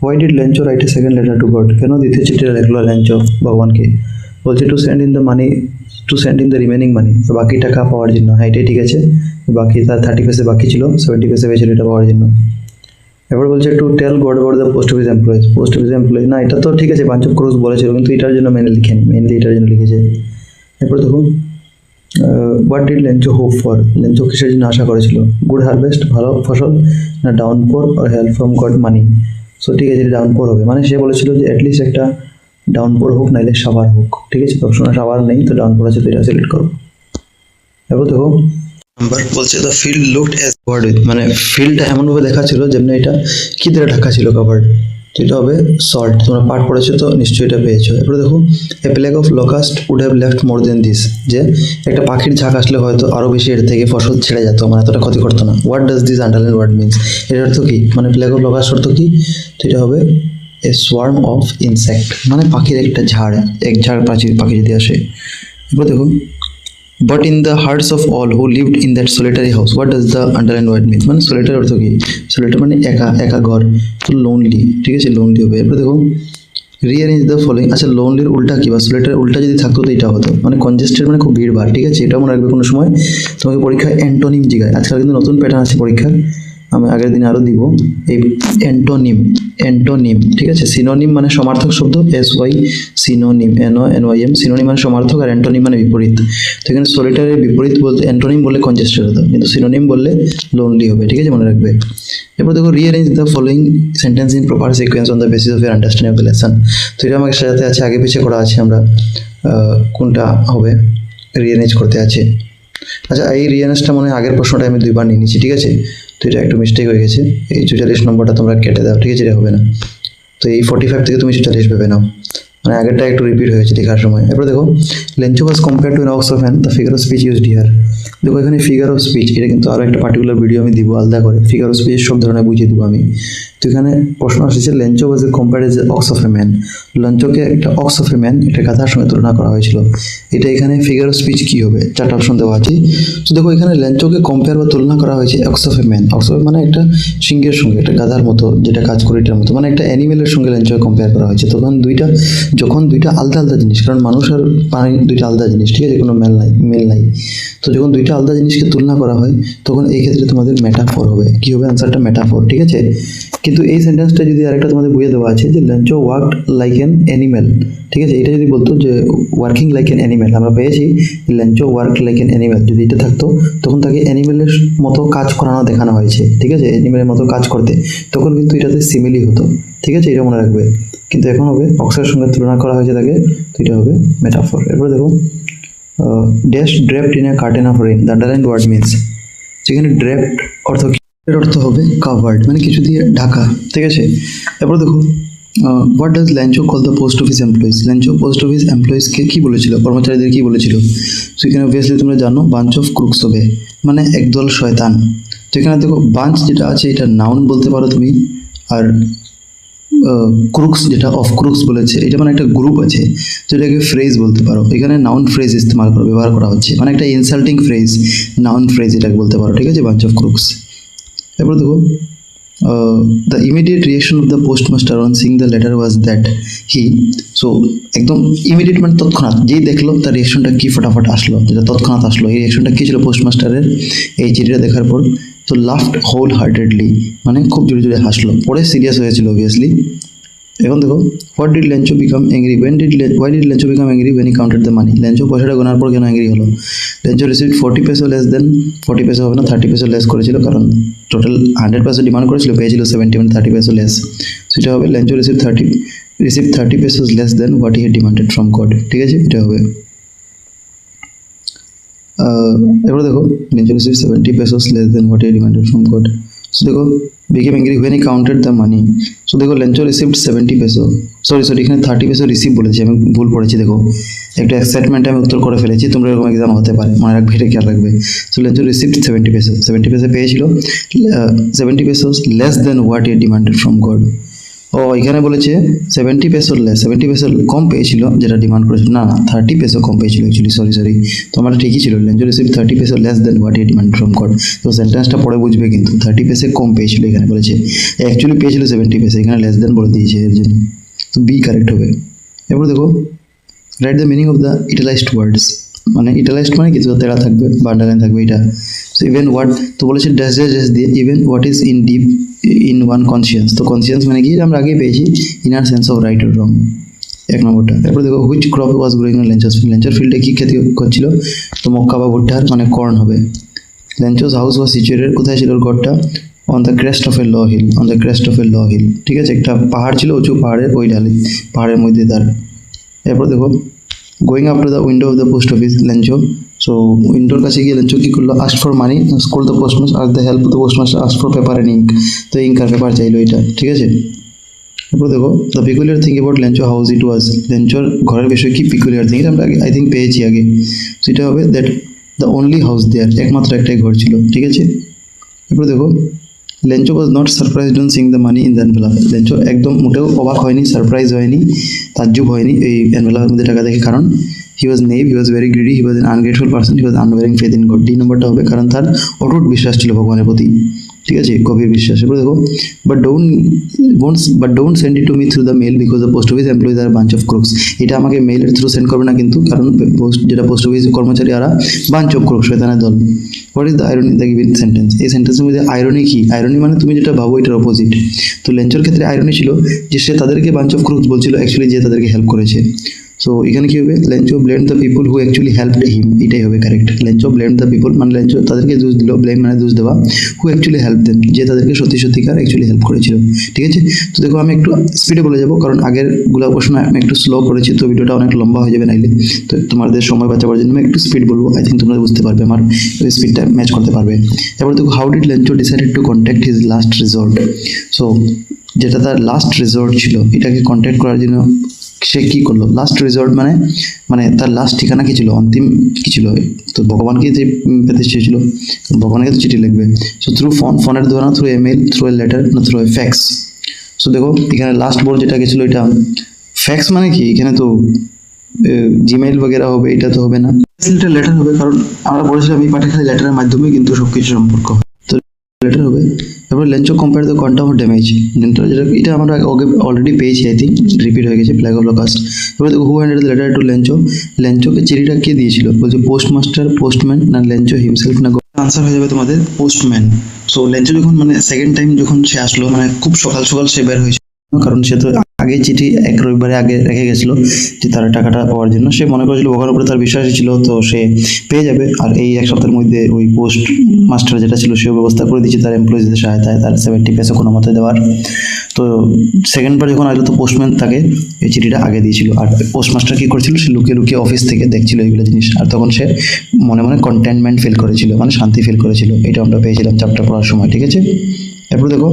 why did Lencho write a second letter to God, কেন দ্বিতীয় চিঠিটা লিখলো লেঞ্চো ভগবানকে, বলছে to send in the money, to send in the remaining money, বাকি টাকা পাওয়ার জন্য, হ্যাঁ এটাই ঠিক আছে, বাকি তার 30% বাকি ছিল, 70% পেয়েছিল এটা পাওয়ার জন্য। এবার বলছে to tell God about the post office employees, post office employee, না এটা তো ঠিক আছে, বাঞ্চ অফ ক্রোজ বলেছিল, কিন্তু এটার জন্য মেনে লিখেনি, মেনলি এটার জন্য লিখেছে। এরপর দেখো what did Lencho hope for, Lencho কিসের জন্য আশা করেছিল, গুড হারভেস্ট, ভালো ফসল, না ডাউনপোর আর help from God money, so ঠিক আছে এটা ডাউনপোর হবে, মানে সে বলেছিল যে অ্যাটলিস্ট একটা ডাউনপোর হোক, নাইলে সাবার হোক, ঠিক আছে, তো অপশনে সাবার নেই, তো ডাউনপোর আছে, তো এটা সিলেক্ট করো। এরপর দেখো নাম্বার বলছে the field looked as covered with, মানে ফিল্ডটা এমনভাবে দেখা ছিল যেমনি এটা কি দ্বারা ঢাকা ছিল কভার্ড, তো এটা হবে সল্ট, তোমরা পাঠ পড়েছো তো নিশ্চয়ই এটা পেয়েছো। এরপরে দেখো a plague of locust would have left more than this, যে একটা পাখির ঝাঁক আসলে হয়তো আরও বেশি এর থেকে ফসল ছেড়ে যেত, মানে এতটা ক্ষতি করতো না। What does this underline word means, এটার অর্থ কি, মানে প্লেগ অফ লোকাস্ট অর্থ কি, তো এটা হবে এ সোয়ার্ম অফ ইনসেক্ট, মানে পাখির একটা ঝাড়, এক ঝাড় পাখি যদি আসে। এরপর দেখো but in the hearts of all who lived in that solitary house, what does the underlined word mean, মানে solitary অর্থ কি, solitary মানে একা একা ঘর, তো lonely, ঠিক আছে lonely হবে। এরপর দেখো rearrange the following, আচ্ছা lonelyর উল্টা কি, বা solitary উল্টা যদি থাকতো তো এটা হতো, মানে congested মানে খুব ভিড় ভাড়, ঠিক আছে, এটা মনে রাখবে কোনো সময় তোমাকে পরীক্ষায় অ্যান্টোনিম জিগায়, আজকাল কিন্তু নতুন প্যাটার্ন আছে পরীক্ষার, আমি আগের দিন আরও দিব এই অ্যান্টোনিম, অ্যান্টোনিম, ঠিক আছে, সিনোনিম মানে সমার্থক শব্দ, SY সিনোনিম, NONYM, সিনোনিম মানে সমার্থক, আর অ্যান্টোনিম মানে বিপরীত, তো এখানে সলিটারির বিপরীত বলতে অ্যান্টোনিম বললে কনজেস্টেড হতো, কিন্তু সিনোনিম বললে লোনলি হবে, ঠিক আছে, মনে রাখবে। এরপর দেখো rearrange the following sentence in proper sequence on the basis of year understanding of the lesson, তো এটা আমাকে সাজাতে আছে, আগে পিছিয়ে করা আছে, আমরা কোনটা হবে রিঅ্যারেঞ্জ করতে আছে। আচ্ছা এই রিঅ্যারেঞ্জটা মনে হয় আগের প্রশ্নটা আমি 2বার নিয়ে নিচ্ছি, ঠিক আছে, তো এটা একটু মিস্টেক হয়ে গেছে, এই 44 নম্বরটা তোমরা কেটে দাও, ঠিক আছে, এটা হবে না, তো এই 45 থেকে তুমি 44 ভেবে নাও, মানে আগেরটা একটু রিপিট হয়েছে লেখার সময়। এরপর দেখো Lencho was compare to an ox of হ্যান, the figure of speech used here, দেখো এখানে ফিগার অফ স্পিচ, এটা কিন্তু আরও একটা পার্টিকুলার ভিডিও আমি দিব আলাদা করে, ফিগার অফ স্পিচ সব ধরনের বুঝিয়ে দিব আমি। তো এখানে প্রশ্ন আসছে Lencho was a compared as ox of a man, লঞ্চোকে একটা অক্স অফ এ ম্যান, একটা গাধার সঙ্গে তুলনা করা হয়েছিল, এটা এখানে ফিগার অফ স্পিচ কী হবে, 4টা অপশন দেওয়া আছে। তো দেখো এখানে লেঞ্চোকে কম্পেয়ার বা তুলনা করা হয়েছে ox of a man, ox of মানে একটা সিংহের সঙ্গে, একটা গাধার মতো যেটা কাজ করে এটার মতো, মানে একটা অ্যানিমেলের সঙ্গে লেঞ্চোকে কম্পেয়ার করা হয়েছে, তখন যখন দুইটা আলাদা আলাদা জিনিস, কারণ মানুষ আর প্রাণী দুইটা আলাদা জিনিস, ঠিক আছে, কোনো মেল নাই, তো যখন দুইটা আলাদা জিনিসকে তুলনা করা হয় তখন এই ক্ষেত্রে তোমাদের মেটাফোর হবে, কি হবে অ্যান্সারটা মেটাফোর, ঠিক আছে। কিন্তু এই সেন্টেন্সটা যদি আরেকটা তোমাদের বুঝিয়ে দেওয়া আছে যে Lencho worked like an animal, ঠিক আছে, এটা যদি বলতো যে ওয়ার্কিং লাইক অ্যান অ্যানিমেল, আমরা পেয়েছি Lencho work like an animal, যদি এটা থাকতো তখন তাকে অ্যানিমেলের মতো কাজ করানো দেখানো হয়েছে, ঠিক আছে, অ্যানিমেলের মতো কাজ করতে, তখন কিন্তু এটাতে সিমিলি হতো, ঠিক আছে, এটা মনে রাখবে। কিন্তু এখন হবে অক্সের সঙ্গে তুলনা করা হয়েছে তাকে, তো এটা হবে মেটাফোর। এরপর দেখো dash draped in a curtain of rain, the underlined word means, যেখানে ড্রেপড অর্থ এর অর্থ হবে কাভার্ড, মানে কিছু দিয়ে ঢাকা, ঠিক আছে। এরপর দেখো what does Lencho call the post office employees, Lencho post office এমপ্লয়িজকে কী বলেছিল, কর্মচারীদের কী বলেছিল, তো এখানে অবভিয়াসলি তোমরা জানো বাঞ্চ অফ ক্রুকস হবে, মানে একদল শয়তান। তো এখানে দেখো বাঞ্চ যেটা আছে এটা নাউন বলতে পারো তুমি, আর ক্রুকস যেটা অফ ক্রুকস বলেছে এটা মানে একটা গ্রুপ আছে, তো এটাকে ফ্রেজ বলতে পারো, এখানে নাউন ফ্রেজ ইস্তেমাল করে ব্যবহার করা হচ্ছে, মানে একটা ইনসাল্টিং ফ্রেজ, নাউন ফ্রেজ এটাকে বলতে পারো, ঠিক আছে, বাঞ্চ অফ ক্রুকস। এরপর দেখো the immediate reaction of the postmaster on seeing the letter was that he, so একদম ইমিডিয়েট মানে তৎক্ষণাৎ, যেই দেখলো তার রিয়েকশনটা কি ফটাফট আসলো, যেটা তৎক্ষণাৎ আসলো, এই রিয়েকশনটা কী ছিল পোস্টমাস্টারের এই চিঠিটা দেখার পর, তো লাফড হোল হার্টেডলি, মানে খুব জোরে জোরে হাসলো, পরে সিরিয়াস হয়েছিল অবভিয়াসলি। এখন দেখো what did Lencho become angry why did Lencho become angry when he counted the money, Lencho পয়সাটা গোনার পর কেন অ্যাংরি হলো, Lencho received 40 peso less than, 40 peso হবে না, 30 পেসো লেস করেছিল, কারণ টোটাল 100 পেসো ডিমান্ড করেছিল, পেয়েছিল 70, মানে 30 পেসো লেস। সেটা হবে Lencho receive 30 pesos less than what he demanded from God, ঠিক আছে, এটা হবে। এবার দেখো Lencho receive 70 pesos less than what he demanded from God. So দেখো became angry when he counted the money. So দেখো লেঞ্চো received 70 peso, সরি এখানে 30 peso receive বলেছি, আমি ভুল পড়েছি। দেখো একটা এক্সাইটমেন্টে আমি উত্তর করে ফেলেছি, তোমরা এরকম এক্সাম হতে পারে, মনে রাখবে, এটা খেয়াল রাখবে। So Lencho received 70 peso, 70 peso পেয়েছিল, 70 pesos less than what he demanded from God. ও এখানে বলেছে 70 পেসোর লেস, 70 পেসোর কম পেয়েছিল যেটা ডিমান্ড করেছিল, না 30 পেসো কম পেয়েছিল অ্যাকচুয়ালি, সরি তো আমার ঠিকই ছিল, Lencho receive 30 peso less than what he demand from god. তো সেন্টেন্সটা পরে বুঝবে, কিন্তু 30 পেসে কম পেয়েছিল এখানে বলেছে, অ্যাকচুয়ালি পেয়েছিল 70 পেসে, এখানে লেস দেন বলে দিয়েছে এর জন্য, তো বি কারেক্ট হবে। এবার দেখো write the meaning of the italicised words, মানে ইটালাইজড মানে কিছু তেড়া থাকবে বা আন্ডারলাইন থাকবে এটা। সো ইভেন হোয়াট, তো বলেছে ড্যাশ ড্যাশ ড্যাশ দিয়ে, even what is in deep in one conscience, তো কনসিয়েন্স মানে কি আমরা আগেই পেয়েছি, inner sense of right or wrong, এক নম্বরটা। তারপরে দেখো which crop was growing in Lencho's field, লেঞ্চোর ফিল্ডে কী খেতে করছিল, তো মক্কা বা ভুট্টার, মানে কর্ন হবে। লেঞ্চোস হাউস ওয়াজ সিচুয়েটেড, কোথায় ছিল ওর ঘরটা, on the crest of a low hill, on the crest of a low hill, ঠিক আছে, একটা পাহাড় ছিল, উঁচু পাহাড়ের ওই ঢালে, পাহাড়ের মধ্যে তার। এরপর দেখো going up to the window of the post office Lencho, so উইন্ডোর কাছে গিয়ে লেঞ্চো কী করলো, ask for money, school the postmaster, ask the help the postmaster, ask for paper and ink, তো ইঙ্ক আর পেপার চাইলো এটা, ঠিক আছে। এরপর দেখো the peculiar thing about Lencho house it was, লেঞ্চোর ঘরের বিষয়ে কি পিকুলিয়ার থিং, এটা আমরা আই থিঙ্ক পেয়েছি আগে, সেটা হবে that the only house there, একমাত্র একটাই ঘর ছিল, ঠিক আছে। এরপর দেখো Lencho was not surprised on seeing the money in the envelope, লেঞ্চো একদম মোটেও অবাক হয়নি, সারপ্রাইজ হয়নি, তাজ্জুব হয়নি এই এনভেলপের মধ্যে টাকা দেখে, কারণ he was naive, he was very greedy, he was an ungrateful person, he was unwavering faith in God, D নম্বরটা হবে, কারণ তার অটুট বিশ্বাস ছিল ভগবানের প্রতি, ঠিক আছে, গভীর বিশ্বাস। এরপর দেখো but don't send it to me through the mail because the post office employees are bunch of crooks, এটা আমাকে মেইলের থ্রু সেন্ড করবে না কিন্তু, কারণ যেটা পোস্ট অফিস কর্মচারী আর বাঞ্চ অফ ক্রুকস, শয়তানের দল। What is the irony in the given sentence, এই সেন্টেন্সের মধ্যে আইরনি কি, আইরনি মানে তুমি যেটা ভাবো এটার অপোজিট। তো লেঞ্চোর ক্ষেত্রে আইরনি ছিল যে সে তাদেরকে বাঞ্চ অফ ক্রুকস বলছিল, অ্যাকচুয়ালি যে তাদেরকে হেল্প করেছে। সো এখানে কী হবে, Lencho blame the people who actually helped him, এটাই হবে correct. Lencho blame the people মানে লেঞ্চো তাদেরকে দোষ দিল, ব্লেম মানে দোষ দেওয়া, হু অ্যাকচুয়ালি হেল্প দেন, যে তাদেরকে সত্যিকার অ্যাকচুয়ালি হেল্প করেছিল, ঠিক আছে। তো দেখো আমি একটু স্পিডে বলে যাবো, কারণ আগেরগুলো প্রশ্ন আমি একটু স্লো করেছি, তো ভিডিওটা অনেক লম্বা হয়ে যাবে নাইলে, তো তোমাদের সময় বাঁচাবার জন্য আমি একটু স্পিড বলবো, আই থিঙ্ক তোমরা বুঝতে পারবে, আমার স্পিডটা ম্যাচ করতে পারবে। এবার দেখো how did Lencho decided to contact his last resort, so যেটা তার লাস্ট রিসর্ট ছিল এটাকে কন্ট্যাক্ট করার জন্য সে কী করলো, লাস্ট রিসর্ট মানে তার লাস্ট ঠিকানা কী ছিল, অন্তিম কী ছিল, তো ভগবানকে যে পেতে চেয়েছিল, ভগবানকে তো চিঠি লিখবে। সো থ্রু ফোনের দ্বারা, through email, through a letter, না থ্রু এ ফ্যাক্স। সো দেখো এখানে লাস্ট বোর্ড যেটা গেছিলো এটা ফ্যাক্স মানে কি, এখানে তো জিমেইল বগেরা হবে, এটা তো হবে না, এটা লেটার হবে, কারণ আমরা বলেছিলাম এই পাঠে খালি লেটারের মাধ্যমে কিন্তু সব কিছু সম্পর্ক হয়, তো লেটার হবে। তারপর Lencho compare the quantum of damage, যেটা এটা আমরা অলরেডি পেয়েছি, আই থিঙ্ক রিপিট হয়ে গেছে, ফ্ল্যাগ অফ লকাস্ট। এবার দেখো who handed the letter to Lencho, লেঞ্চোকে চিঠিটা কে দিয়েছিল, বলছে পোস্টমাস্টার, পোস্টম্যান, না লেঞ্চো হিমসেলফ, না আনসার হয়ে যাবে তোমাদের পোস্টম্যান। সো লেঞ্চো যখন মানে সেকেন্ড টাইম যখন সে আসলো, মানে খুব সকাল সে বের হয়েছিল, কারণ সে তো আগে চিঠি এক রবিবারে আগে রেখে গেছিলো যে তার টাকাটা পাওয়ার জন্য, সে মনে করেছিল ভগবানের উপরে তার বিশ্বাসই ছিল, তো সে পেয়ে যাবে। আর এই এক সপ্তাহের মধ্যে ওই পোস্ট মাস্টার যেটা ছিল সেও ব্যবস্থা করে দিচ্ছে তার এমপ্লয়িজদের সহায়তায়, তার 70 পেসো কোনো মতে দেওয়ার। তো সেকেন্ডবার যখন আসলো তো পোস্টম্যান তাকে এই চিঠিটা আগে দিয়েছিল, আর পোস্টমাস্টার কী করেছিল, সে লুকিয়ে অফিস থেকে দেখছিল এইগুলো জিনিস, আর তখন সে মনে কন্টেনমেন্ট ফিল করেছিল, মানে শান্তি ফিল করেছিল, এটা আমরা পেয়েছিলাম চ্যাপ্টার পড়ার সময়, ঠিক আছে। এরপর দেখো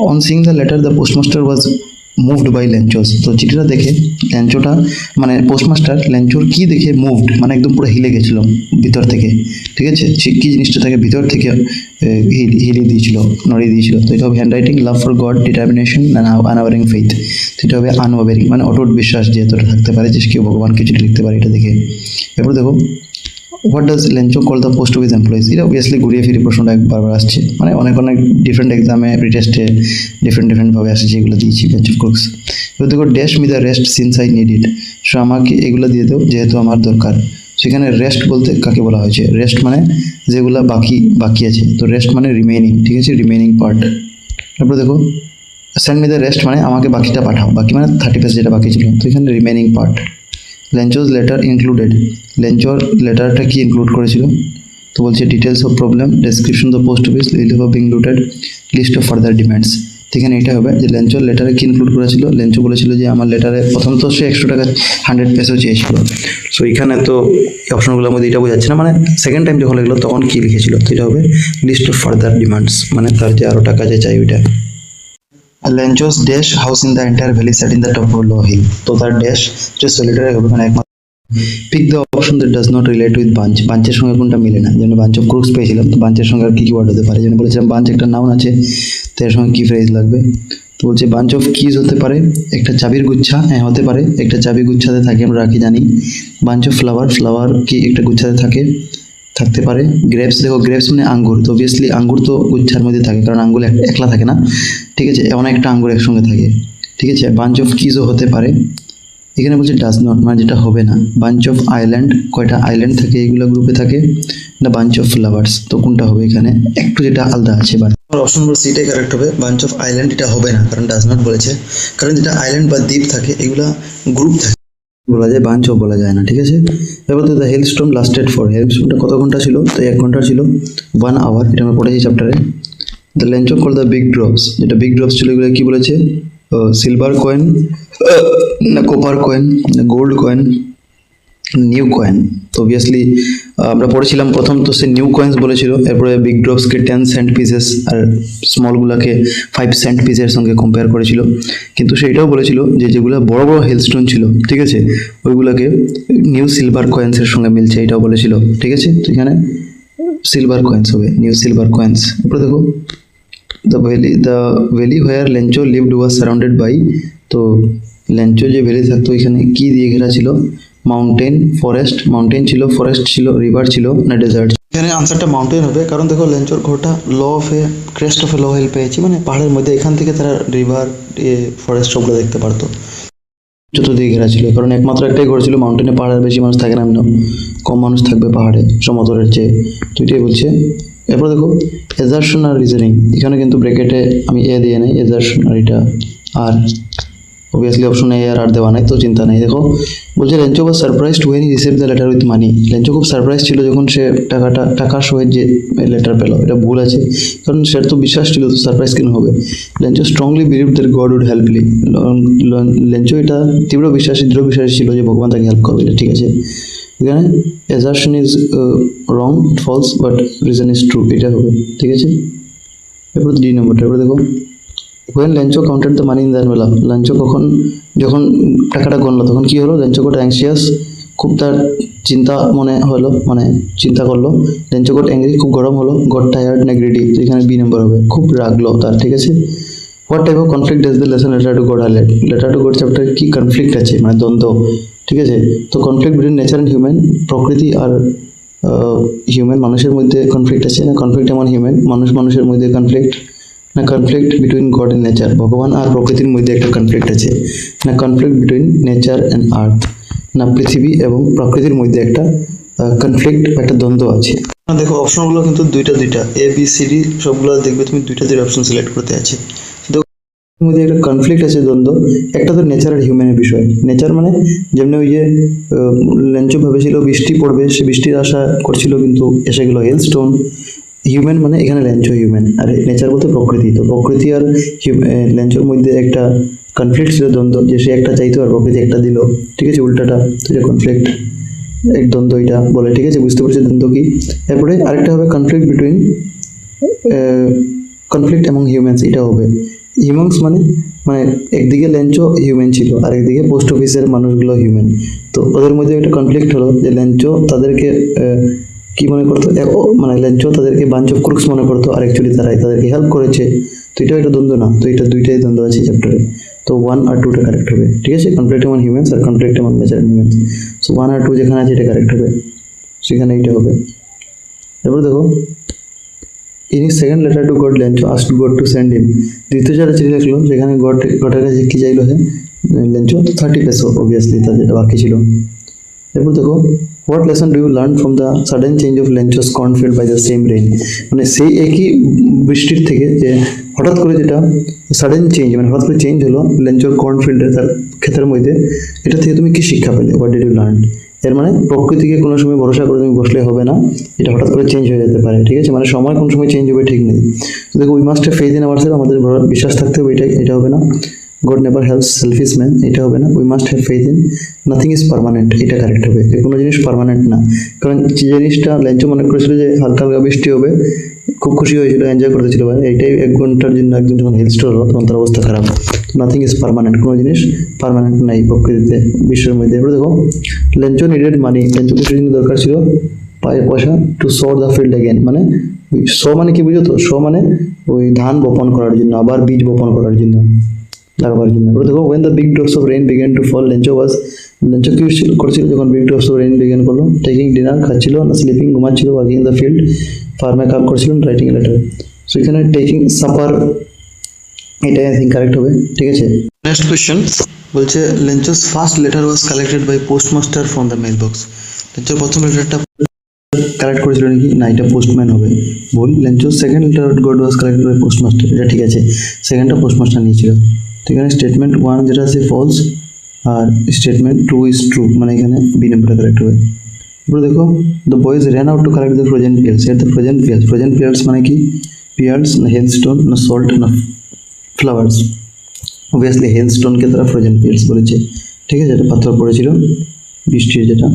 on seeing the letter the postmaster was moved by Lencho's, তো চিঠিটা দেখে লেঞ্চোটা মানে পোস্টমাস্টার লেঞ্চোর কি দেখে মুভড, মানে একদম পুরো হিলে গেছিল ভিতর থেকে, ঠিক আছে, কি জিনিসটা তাকে ভিতর থেকে হিলিয়ে দিয়েছিল, নড়িয়ে দিয়েছিল। তো এটা হবে handwriting, love for God, determination, unwavering faith, সেটা হবে আনওয়ারিং মানে অটুট বিশ্বাস যে এতটা থাকতে পারে যে কেউ ভগবানকে চিঠি লিখতে পারে, এটা দেখে। এরপর দেখো what does Lencho call the post office employees, এটা অবভিয়াসলি ঘুরিয়ে ফিরে প্রশ্নটা বারবার আসছে, মানে অনেক ডিফারেন্ট এক্সামে রিটেস্টে ডিফারেন্টভাবে আসছে, যেগুলো দিয়েছি বেঞ্চ অফ ক্রুকস। এবার দেখো dash me the rest since I need it, so আমাকে এগুলো দিয়ে দাও যেহেতু আমার দরকার। সেখানে রেস্ট বলতে কাকে বলা হয়েছে, রেস্ট মানে যেগুলো বাকি আছে, তো রেস্ট মানে রিমেইনিং, ঠিক আছে, রিমেইনিং পার্ট। তারপর দেখো সেন্ড মি দ্য রেস্ট মানে আমাকে বাকিটা পাঠাও, বাকি মানে 30 পেজ যেটা বাকি ছিল, তো এখানে remaining part. Lencho's letter included, লেঞ্চোর লেটারটা কি ইনক্লুড করেছিল? তো বলছে details of problem, description of the post office, relief of included, list of further demands. এখানে এটা হবে যে লেঞ্চোর লেটারে কি ইনক্লুড করেছিল। লেঞ্চো বলেছিল যে আমার লেটারে প্রথম তো সে 100 টাকা 100 পেসো চেয়েছিল। সো এখানে তো এই অপশনগুলোর মধ্যে এটা বোঝাচ্ছে না, মানে সেকেন্ড টাইম যখন লিখলো তখন কি লিখেছিল। তো এটা হবে লিস্ট অফ ফার্দার ডিমান্ডস, মানে তার যে আরও টাকা যে চাই ওইটা। Lencho's dash house in the entire valley set in the top of low hill. তো তার ড্যাশ যে সলিটারি হবে, মানে একমাত্র pick the option that does not relate with bunch, বাঞ্চের সঙ্গে কোনটা মিলে না। যেমন বাঞ্চ অফ ক্রুকস পেয়েছিলাম, তো বাঞ্চের সঙ্গে আর কি কি ওয়ার্ড হতে পারে। যেমন বলেছিলাম বাঞ্চ একটা নাউন আছে, তো এর সঙ্গে কি ফ্রেজ লাগবে। তো বলছে বাঞ্চ অফ কিজ হতে পারে একটা চাবির গুচ্ছা, হ্যাঁ হতে পারে, একটা চাবি গুচ্ছাতে থাকে আমরা রাখি জানি। বাঞ্চ অফ ফ্লাওয়ার, ফ্লাওয়ার কি একটা গুচ্ছাতে থাকতে পারে। গ্রেপস, দেখো গ্রেপস মানে আঙ্গুর, তো অবভিয়াসলি আঙ্গুর তো গুচ্ছার মধ্যে থাকে, কারণ আঙ্গুর একলা থাকে না, ঠিক আছে, অনেকটা আঙ্গুর একসঙ্গে থাকে, ঠিক আছে। বাঞ্চ অফ কিজও হতে পারে। এখানে বলছে ডাজ নট, মানে যেটা হবে না। বাঞ্চ অফ আইল্যান্ড, কয়টা আইল্যান্ড থাকে এগুলো গ্রুপে থাকে না। বাঞ্চ অফ ফ্লাওয়ার্স, তো কোনটা হবে এখানে একটু যেটা আলাদা আছে। অপশন নম্বর সিটাই কারেক্ট হবে। বাঞ্চ অফ আইল্যান্ড এটা হবে না, কারণ ডাজ নট বলেছে, কারণ যেটা আইল্যান্ড বা দ্বীপ থাকে এগুলা গ্রুপ থাকে, বলা যায় বাঞ্চ অফ বলা যায় না, ঠিক আছে। এবার তো দ্য হেলস্টোন লাস্টেড ফর, হেলস্টোনটা কত ঘন্টা ছিল? তো 1 ঘন্টা ছিল, 1 আওয়ার, এটা আমরা পড়েছি চ্যাপ্টারে। The Lencho call the big drops, যেটা বিগ ড্রপস ছিল এগুলো কি বলেছে? সিলভার কয়েন না কপার কয়েন না গোল্ড কয়েন, নিউ কয়েন। তো অবভিয়াসলি আমরা পড়েছিলাম প্রথম তো সে নিউ কয়েন্স বলেছিল, এরপরে বিগ ড্রপসকে 10 সেন্ট পিসেস আর স্মলগুলোকে 5 সেন্ট পিসের সঙ্গে কম্পেয়ার করেছিল। কিন্তু সেটাও বলেছিল যে যেগুলো বড় বড় হেলস্টোন ছিল, ঠিক আছে, ওইগুলোকে নিউ সিলভার কয়েন্সের সঙ্গে মিলছে, এটাও বলেছিল, ঠিক আছে। তো এখানে সিলভার কয়েন্স হবে, নিউ সিলভার কয়েন্স। এরপরে দেখো the valley where Lencho lived was surrounded by, তো লেঞ্চো যে ভ্যালি থাকতো এখানে কি দিয়ে ঘেরা ছিল? মাউন্টেন, ফরেস্ট, মাউন্টেন ছিল, ফরেস্ট ছিল, রিভার ছিল না ডেজার্ট? এখানে আনসারটা মাউন্টেন হবে, কারণ দেখো লেঞ্চোর ঘরটা crest of a low hill পেয়েছি, মানে পাহাড়ের মধ্যে, এখান থেকে তারা রিভার ফরেস্ট সবগুলো দেখতে পারতো। চতুর্দিকে ঘেরা ছিল, কারণ একমাত্র একটাই ঘর ছিল মাউন্টেনে, পাহাড়ের বেশি মানুষ থাকে না, কম মানুষ থাকবে পাহাড়ে সমতলের চেয়ে, তো এটাই বলছে। এরপর দেখো এজারশন আর রিজনিং, এখানে কিন্তু ব্র্যাকেটে আমি এ দিয়ে নেই, এজারশন আর এটা আর, অবভিয়াসলি অপশনে এ আর দেওয়া নাই, তো চিন্তা নেই। দেখো বলছে Lencho was surprised when he received the letter with money, Lencho খুব সারপ্রাইজ ছিল যখন সে টাকার সহিত যে লেটার পেল। এটা ভুল আছে, কারণ সেটা তো বিশ্বাস ছিল, তো সারপ্রাইজ কেন হবে? Lencho strongly believe that God would help লি, লেঞ্চো এটা দৃঢ় বিশ্বাসী ছিল যে ভগবান তাকে হেল্প করবে, এটা ঠিক আছে। এখানে assertion is wrong, false, but reason is true, এটা হবে, ঠিক আছে। এরপর ডি নম্বরটা, এরপর দেখো when Lencho counted the money in the envelope, Lencho যখন টাকাটা গণলো তখন কি হলো? লেঞ্চো গট অ্যাংশিয়াস, খুব তার চিন্তা মনে হলো, মানে চিন্তা করলো। লেঞ্চো গট অ্যাংরি, খুব গরম হলো। গট টায়ার্ড না গ্রিডি, তো এখানে বি নম্বর হবে, খুব রাগলো তার, ঠিক আছে। What type of conflict does the lesson letter to god highlight, letter to god chapter কি কনফ্লিক্ট আছে, মানে দ্বন্দ্ব, ঠিক আছে। তো conflict between nature and human, প্রকৃতি আর হিউম্যান, মানুষের মধ্যে কনফ্লিক্ট আছে না, কনফ্লিক্ট এমন হিউম্যান মানুষের মধ্যে কনফ্লিক্ট না, conflict between god and nature, ভগবান আর প্রকৃতির মধ্যে একটা কনফ্লিক্ট আছে না, conflict between nature and earth, না পৃথিবী এবং প্রকৃতির মধ্যে একটা কনফ্লিক্ট, একটা দ্বন্দ্ব আছে। দেখো অপশনগুলো কিন্তু দুইটা এ বি সি ডি সবগুলো দেখবে তুমি দুইটা অপশন সিলেক্ট করতে আছে, মধ্যে একটা কনফ্লিক্ট আছে, দ্বন্দ্ব। একটা তো নেচার আর হিউম্যানের বিষয়। নেচার মানে যেমনি ওই যে লেঞ্চো ভেবেছিল বৃষ্টি পড়বে, সে বৃষ্টির আশা করছিল কিন্তু এসে গেল হেলস্টোন। হিউম্যান মানে এখানে লেঞ্চো হিউম্যান, আর নেচার বলতে প্রকৃতি। তো প্রকৃতি আর লেঞ্চোর মধ্যে একটা কনফ্লিক্ট ছিল, দ্বন্দ্ব, যে সে একটা চাইতো আর প্রকৃতি একটা দিল, ঠিক আছে, উল্টাটা, তো এটা কনফ্লিক্ট, এক দ্বন্দ্ব এটা বলে, ঠিক আছে, বুঝতে পারছি দ্বন্দ্ব কি। এরপরে আরেকটা হবে conflict between, conflict among humans, এটা হবে। হিউম্যানস মানে একদিকে লেঞ্চো হিউম্যান ছিল আর একদিকে পোস্ট অফিসের মানুষগুলো হিউম্যান, তো ওদের মধ্যে একটা কনফ্লিক্ট হলো যে লেঞ্চো তাদেরকে কি মনে করতো, মানে লেঞ্চো তাদেরকে বাঞ্চ অফ ক্রুকস মনে করতো, আর অ্যাকচুয়ালি তারাই তাদেরকে হেল্প করেছে। তো এটাও একটা দ্বন্দ্ব না, তো এটা দুইটাই দ্বন্দ্ব আছে চ্যাপ্টারে, তো 1 আর 2টা কারেক্ট হবে, ঠিক আছে। কনফ্লিক্ট এমন হিউম্যানস আর কনফ্লিক্ট এমন নেচার অ্যান্ড হিউম্যানস, সো 1 আর 2 যেখানে আছে এটা কারেক্ট হবে, সেখানে এইটা হবে। এবার দেখো in his second letter to God, Lencho asked God to send him, দ্বিতীয় যারা চিঠি লিখলো সেখানে গডের কাছে কি চাইলো? হ্যাঁ, লেঞ্চো 30 পেসো, অবভিয়াসলি তার যেটা বাকি ছিল। এরপর দেখো what lesson do you learn from the sudden change of Lencho's cornfield by the same rain, মানে সেই একই বৃষ্টির থেকে যে হঠাৎ করে যেটা সাডেন চেঞ্জ, মানে হঠাৎ করে চেঞ্জ হলো লেঞ্চোর কর্নফিল্ডে, তার ক্ষেতের মধ্যে, এটা থেকে তুমি কি শিক্ষা পেলে? What did you learn? এর মানে প্রকৃতিকে কোনো সময় ভরসা করে তুমি বসলে হবে না, এটা হঠাৎ করে চেঞ্জ হয়ে যেতে পারে, ঠিক আছে? মানে সময় কোন সময় চেঞ্জ হবে ঠিক নেই। তো দেখো, we must have faith in ourselves, আমাদের বিশ্বাস থাকতে হবে, এটা হবে না। God never helps selfish man, এটা হবে না। We must have faith in nothing is permanent, এটা কারেক্ট হবে, যে কোনো জিনিস পার্মানেন্ট না। কারণ যে জিনিসটা লেঞ্চো মনে করেছিল যে হালকা হালকা বৃষ্টি হবে, খুব খুশি হয়েছিল, এনজয় করতেছিল, এইটাই 1 ঘন্টার জন্য একজন যখন হিল স্টোর হলো তখন তার অবস্থা খারাপ। নাথিং ইজ পার্মানেন্ট, কোনো জিনিস পার্মানেন্ট নাই প্রকৃতিতে, বিশ্বের মধ্যে। এবার দেখো, লেঞ্চো নিডেড মানি, লেঞ্চো কিছুর জন্য দরকার ছিল পয়সা, to sow the field again, মানে সো মানে কি বুঝো তো? সো মানে ওই ধান বপন করার জন্য, আবার বীজ বপন করার জন্য, লাগাবার জন্য। এবার দেখো, when the big drops of rain began to fall, Lencho কি করছিল যখন big drops of rain began করলো? টেকিং ডিনার, খাচ্ছিল না স্লিপিং, ঘুমাচ্ছিল, ওয়ার্কিং ইন দ্য ফিল্ড, ফার্মে কাজ করছিলেন, রাইটিং এ লেটার। সো এখানে টেকিং সাপার, এটাই আই থিঙ্ক কারেক্ট হবে, ঠিক আছে? নেক্সট কোয়েশ্চেন বলছে, Lencho's first letter was collected by postmaster from the mail box. লেঞ্চোর প্রথম লেটারটা কালেক্ট করেছিল নাকি? না, এটা পোস্টম্যান হবে, ভুল। লেঞ্চোর second letter God was collected by postmaster, এটা ঠিক আছে, সেকেন্ডটা পোস্টমাস্টার নিয়েছিল। তো এখানে স্টেটমেন্ট 1 যেটা আছে ফলস, আর স্টেটমেন্ট 2 ইজ ট্রু, মানে এখানে বি নাম্বারটা কারেক্ট হবে। এবার দেখো, the boys ran out to collect the frozen pears, এর the frozen pears, frozen pears মানে কি? পিয়ার্স না হেলস্টোন না সল্ট না ফ্লাওয়ার্স? অবভিয়াসলি হেলস্টোনকে তারা ফ্রোজেন পিয়ার্স বলেছে, ঠিক আছে? এটা পাথর পড়েছিল, বৃষ্টির, যেটা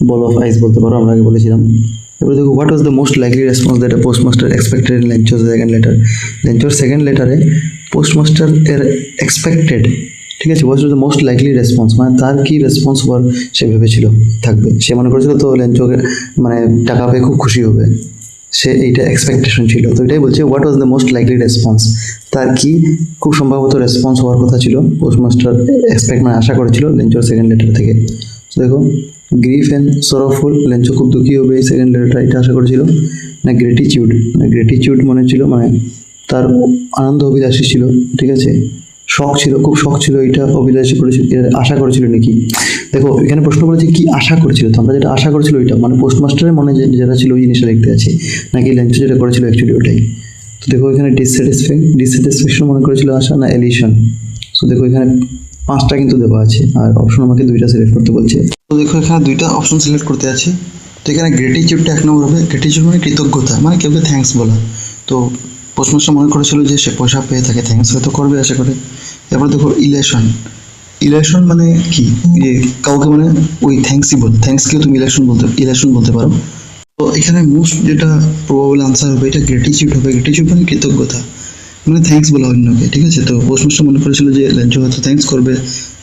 বল অফ আইস বলতে পারো, আমরা আগে বলেছিলাম। এবার দেখো, what was the most likely response that postmaster expected in লেঞ্চোর সেকেন্ড লেটার? লেঞ্চোর সেকেন্ড লেটারে পোস্টমাস্টার এর এক্সপেক্টেড, ঠিক আছে, what was the most likely response, মানে তার কি রেসপন্স হওয়ার সে ভেবেছিল থাকবে, সে মনে করেছিল তো লেঞ্চোকে মানে টাকা পেয়ে খুব খুশি হবে, সে এইটা এক্সপেকটেশন ছিল। তো এটাই বলছে, what was the most likely response, তার কি খুব সম্ভবত রেসপন্স হওয়ার কথা ছিল, পোস্টমাস্টার মানে আশা করেছিল লেঞ্চোর সেকেন্ড লেটার থেকে। তো দেখো, গ্রিফ অ্যান্ড সরোফুল, লেঞ্চো খুব দুঃখী হবে এই সেকেন্ড লেটারটা, এটা আশা করেছিল। না গ্রেটিচিউড, না গ্রেটিচিউড মনে ছিল মানে তার আনন্দ অভিলাষী ছিল, ঠিক আছে? শখ ছিল, খুব শখ ছিল, এটা অভিলাষী করেছিল, আশা করেছিল নাকি? দেখো, এখানে প্রশ্ন করেছে কি আশা করেছিল, তো আমরা যেটা আশা করেছিল ওইটা, মানে পোস্টমাস্টারের মনে যেটা ছিল ওই জিনিসটা দেখতে আছে, নাকি লেঞ্চো যেটা করেছিল অ্যাকচুয়ালি ওটাই। তো দেখো, এখানে ডিসস্যাটিসফ্যাকশন মনে করেছিল আশা, না এলিশন? তো দেখো, এখানে 5টা কিন্তু দেওয়া আছে, আর অপশন আমাকে 2টা সিলেক্ট করতে বলছে। তো দেখো, এখানে 2টা অপশন সিলেক্ট করতে আছে। তো এখানে গ্রেটিচিউডটা 1 নম্বর হবে। গ্রেটিচিউড মানে কৃতজ্ঞতা, মানে কেউকে থ্যাঙ্কস বলা। তো পোস্টমাস্টার মনে করেছিল যে সে পয়সা পেয়ে থাকে, থ্যাঙ্কস হয়তো করবে আশা করে। এরপর দেখো ইলেশন মানে কি? যে কাউকে মানে ওই থ্যাঙ্কসকেও তুমি ইলেশন বলতে পারো। তো এখানে মোস্ট যেটা প্রবাবল আনসার হবে, এটা গ্রেটিচিউড হবে। গ্রেটিচিউড মানে কৃতজ্ঞতা, মানে থ্যাঙ্কস বলা অন্যকে, ঠিক আছে? তো পোস্টমাস্টার মনে করেছিল যে লেঞ্চো হয়তো থ্যাঙ্কস করবে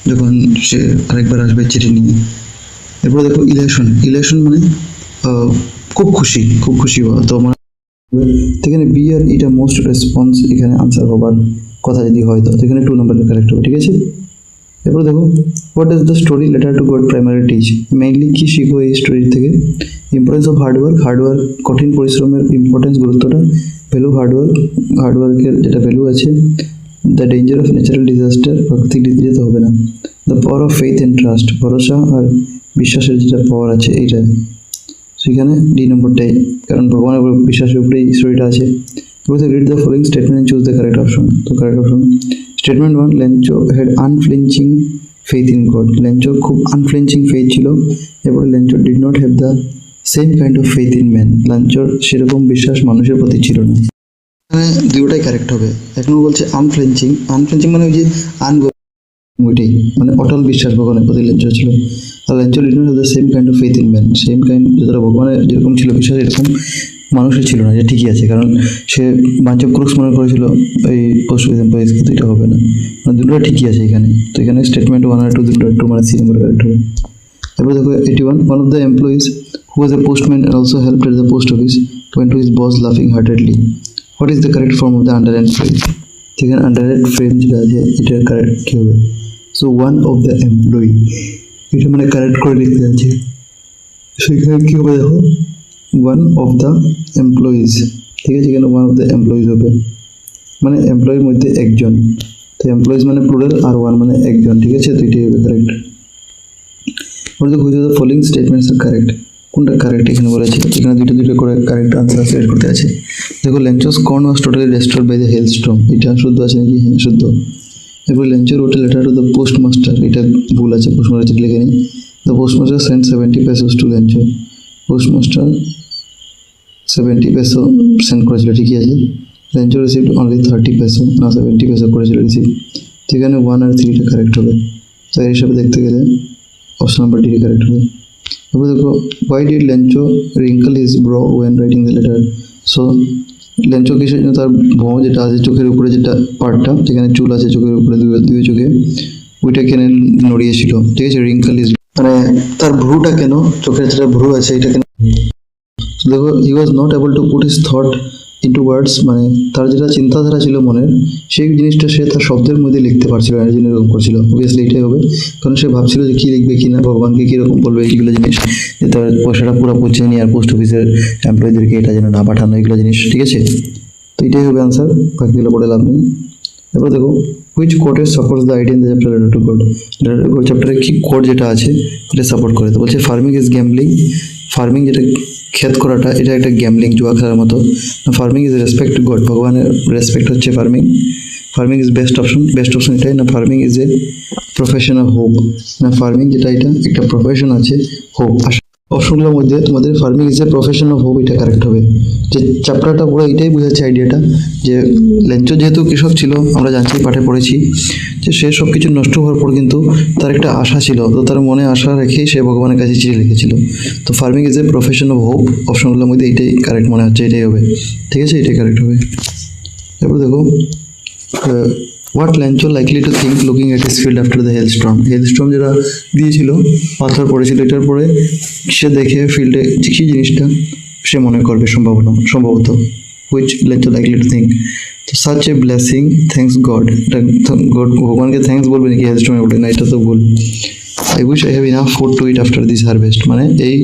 যখন সে আরেকবার আসবে চিঠি নিয়ে। এরপর দেখো ইলেশন মানে খুব খুশি হওয়া। তো মানে এখানে বি আর এটা মোস্ট রেসপন্স এখানে আনসার হবার কথা যদি হয়, তো এখানে 2 নম্বরের কারেক্ট হবে, ঠিক আছে? এরপর দেখো, what is the story letter to god primary teach, mainly কি শিখবো এই স্টোরি থেকে? ইম্পর্টেন্স অফ হার্ডওয়ার্ক, কঠিন পরিশ্রমের ইম্পর্টেন্স, গুরুত্বটা। ভ্যালু হার্ডওয়ার্কের যেটা ভ্যালু আছে। The danger of natural disaster, প্রাকৃতিক ডিজাস্টার হবে না। The power of faith and trust, ভরসা আর বিশ্বাসের যেটা পাওয়ার আছে এইটা। সেখানে ডি নম্বরটাই, কারণ ভগবানের উপর বিশ্বাসের উপরেই স্টোরিটা আছে। Read the following statement and choose the correct option. তো correct option statement 1, Lencho had unflinching faith in God, লেঞ্চোর খুব আনফ্লিঞ্চিং ফেথ ছিল। এরপরে Lencho did not have the same kind of faith in man, লেঞ্চোর সেরকম বিশ্বাস মানুষের প্রতি ছিল না। এখানে 2টাই কারেক্ট হবে। 1 নম্বর বলছে আনফ্লিঞ্চিং মানে ওই যে ওইটাই, মানে অটল বিশ্বাস ভগবানের প্রতি লেঞ্চোর ছিল। আর Lencho did not have the same kind of faith in man, same kind যতটা ভগবানের যেরকম ছিল বিশ্বাস, এরকম মানুষের ছিল না, যে ঠিকই আছে, কারণ সে বাঞ্চ অফ ক্রুক্স মনে করেছিল এই পোস্ট অফিস এমপ্লয়িজকে, তো এটা হবে না, মানে 2টা ঠিকই আছে এখানে। তো এখানে স্টেটমেন্ট 1 আর 2 মানে সি নম্বর কারেক্ট হবে। এবার দেখো 81, one of the employees who was A postman and also helped at the post office went to his boss laughing heartedly. What is the correct form of the underlined phrase? এখানে underlined phrase যেটা আছে এটার correct কি হবে? So one of the employee, এটা মানে correct করে লিখতে আছে। সেখানে কি হবে দেখো, ওয়ান অফ দ্য এমপ্লয়িজ, ঠিক আছে? এখানে ওয়ান অফ দ্য এমপ্লয়িজ হবে, মানে এমপ্লয়ির মধ্যে একজন। তো এমপ্লয়িজ মানে প্লুরাল, আর ওয়ান মানে একজন, ঠিক আছে? তো এটাই হবে correct. What is the following statements are correct? কোনটা কারেক্ট এখানে বলেছে, এখানে দুটো করে কারেক্ট আনসার সিলেক্ট করতে আছে। দেখো Lencho's corn was totally destroyed by the hailstorm, এটা শুদ্ধ আছে নাকি? হ্যাঁ শুদ্ধ। এরপর Lencho wrote a letter to the postmaster, এটা ভুল আছে, পোস্টমাস্টার লিখে নিই। The postmaster sent 70 pesos to Lencho, postmaster 70 peso send করেছিল, ঠিকই আছে। লেঞ্চো রিসিভড অনলি 30 peso, না 70 peso করেছিল রিসিভ। তো এখানে 1 আর 3টা কারেক্ট হবে। তো এই হিসাবে দেখতে গেলে অপশন নাম্বার ডি কারেক্ট হবে। এবার দেখো why did Lencho wrinkle his brow when writing the letter? So Lencho কিসের জন্য তার ভ্রু যেটা আছে চোখের উপরে, যেটা পার্টটা যেখানে চুল আছে চোখের উপরে দুই চোখে, ওইটা কেন নড়িয়েছিল, ঠিক আছে। wrinkle is মানে তার ভ্রুটা কেন, চোখের যেটা ভ্রু আছে এটা কেন। দেখো he was not able to put his thought into words, মানে তার যেটা চিন্তাধারা ছিল মনের, সেই জিনিসটা সে তার শব্দের মধ্যে লিখতে পারছিল না, জন্য এরকম করছিল। অবভিয়াসলি এটাই হবে, কারণ সে ভাবছিল যে কী লিখবে কি না, ভগবানকে কীরকম বলবে, এইগুলো জিনিস, যে তার পয়সাটা পুরো পৌঁছে নিয়ে আর পোস্ট অফিসের এমপ্লয়ীদেরকে এটা যেন না পাঠানো, এগুলো জিনিস, ঠিক আছে। তো এটাই হবে আনসার, বাকিগুলো পড়ে লাভ নেই। এবার দেখো হুইচ কোডে supports the idea in the chapter letter to god, letter to god চ্যাপ্টারে কি কোড যেটা আছে এটা সাপোর্ট করে। তো বলছে ফার্মিং ইজ গ্যাম্বলিং, ফার্মিং যেটা ক্ষেত করাটা এটা একটা গ্যাম্বলিং, জুয়া খেলার মতো। Farming is respect to god, ভগবানের রেসপেক্ট হচ্ছে farming. Farming is best option এটাই না। Farming is a profession of hope, না ফার্মিং যেটা এটা একটা প্রফেশন আছে হোপ। অপশনগুলোর মধ্যে তোমাদের farming is a profession of hope এটা কারেক্ট হবে। যে চ্যাপ্টারটা পুরো এটাই বোঝাচ্ছে আইডিয়াটা, যে লেঞ্চো যেহেতু কৃষক ছিল, আমরা জানছি পাঠে পড়েছি যে সে সব কিছু নষ্ট হওয়ার পর কিন্তু তার একটা আশা ছিল, তো তার মনে আশা রেখেই সে ভগবানের কাছে চিঠি লিখেছিল। তো farming is a profession of hope, অপশনগুলোর মধ্যে এটাই কারেক্ট মনে হচ্ছে, এটাই হবে, ঠিক আছে, এটাই কারেক্ট হবে। এরপর দেখো what Lencho likely to think looking at his field after the hailstorm যেটা দিয়েছিল, পাথর পড়েছিল, এটার পরে সে দেখে ফিল্ডে কী জিনিসটা সে মনে করবে সম্ভবত which Lencho likely to think. তো such a blessing thanks God, এটা গড ভগবানকে থ্যাঙ্কস বলবে নাকি হেলস্টর্মে বলে না, এটা তো ভুল। I wish I have enough food to eat after this harvest, মানে এই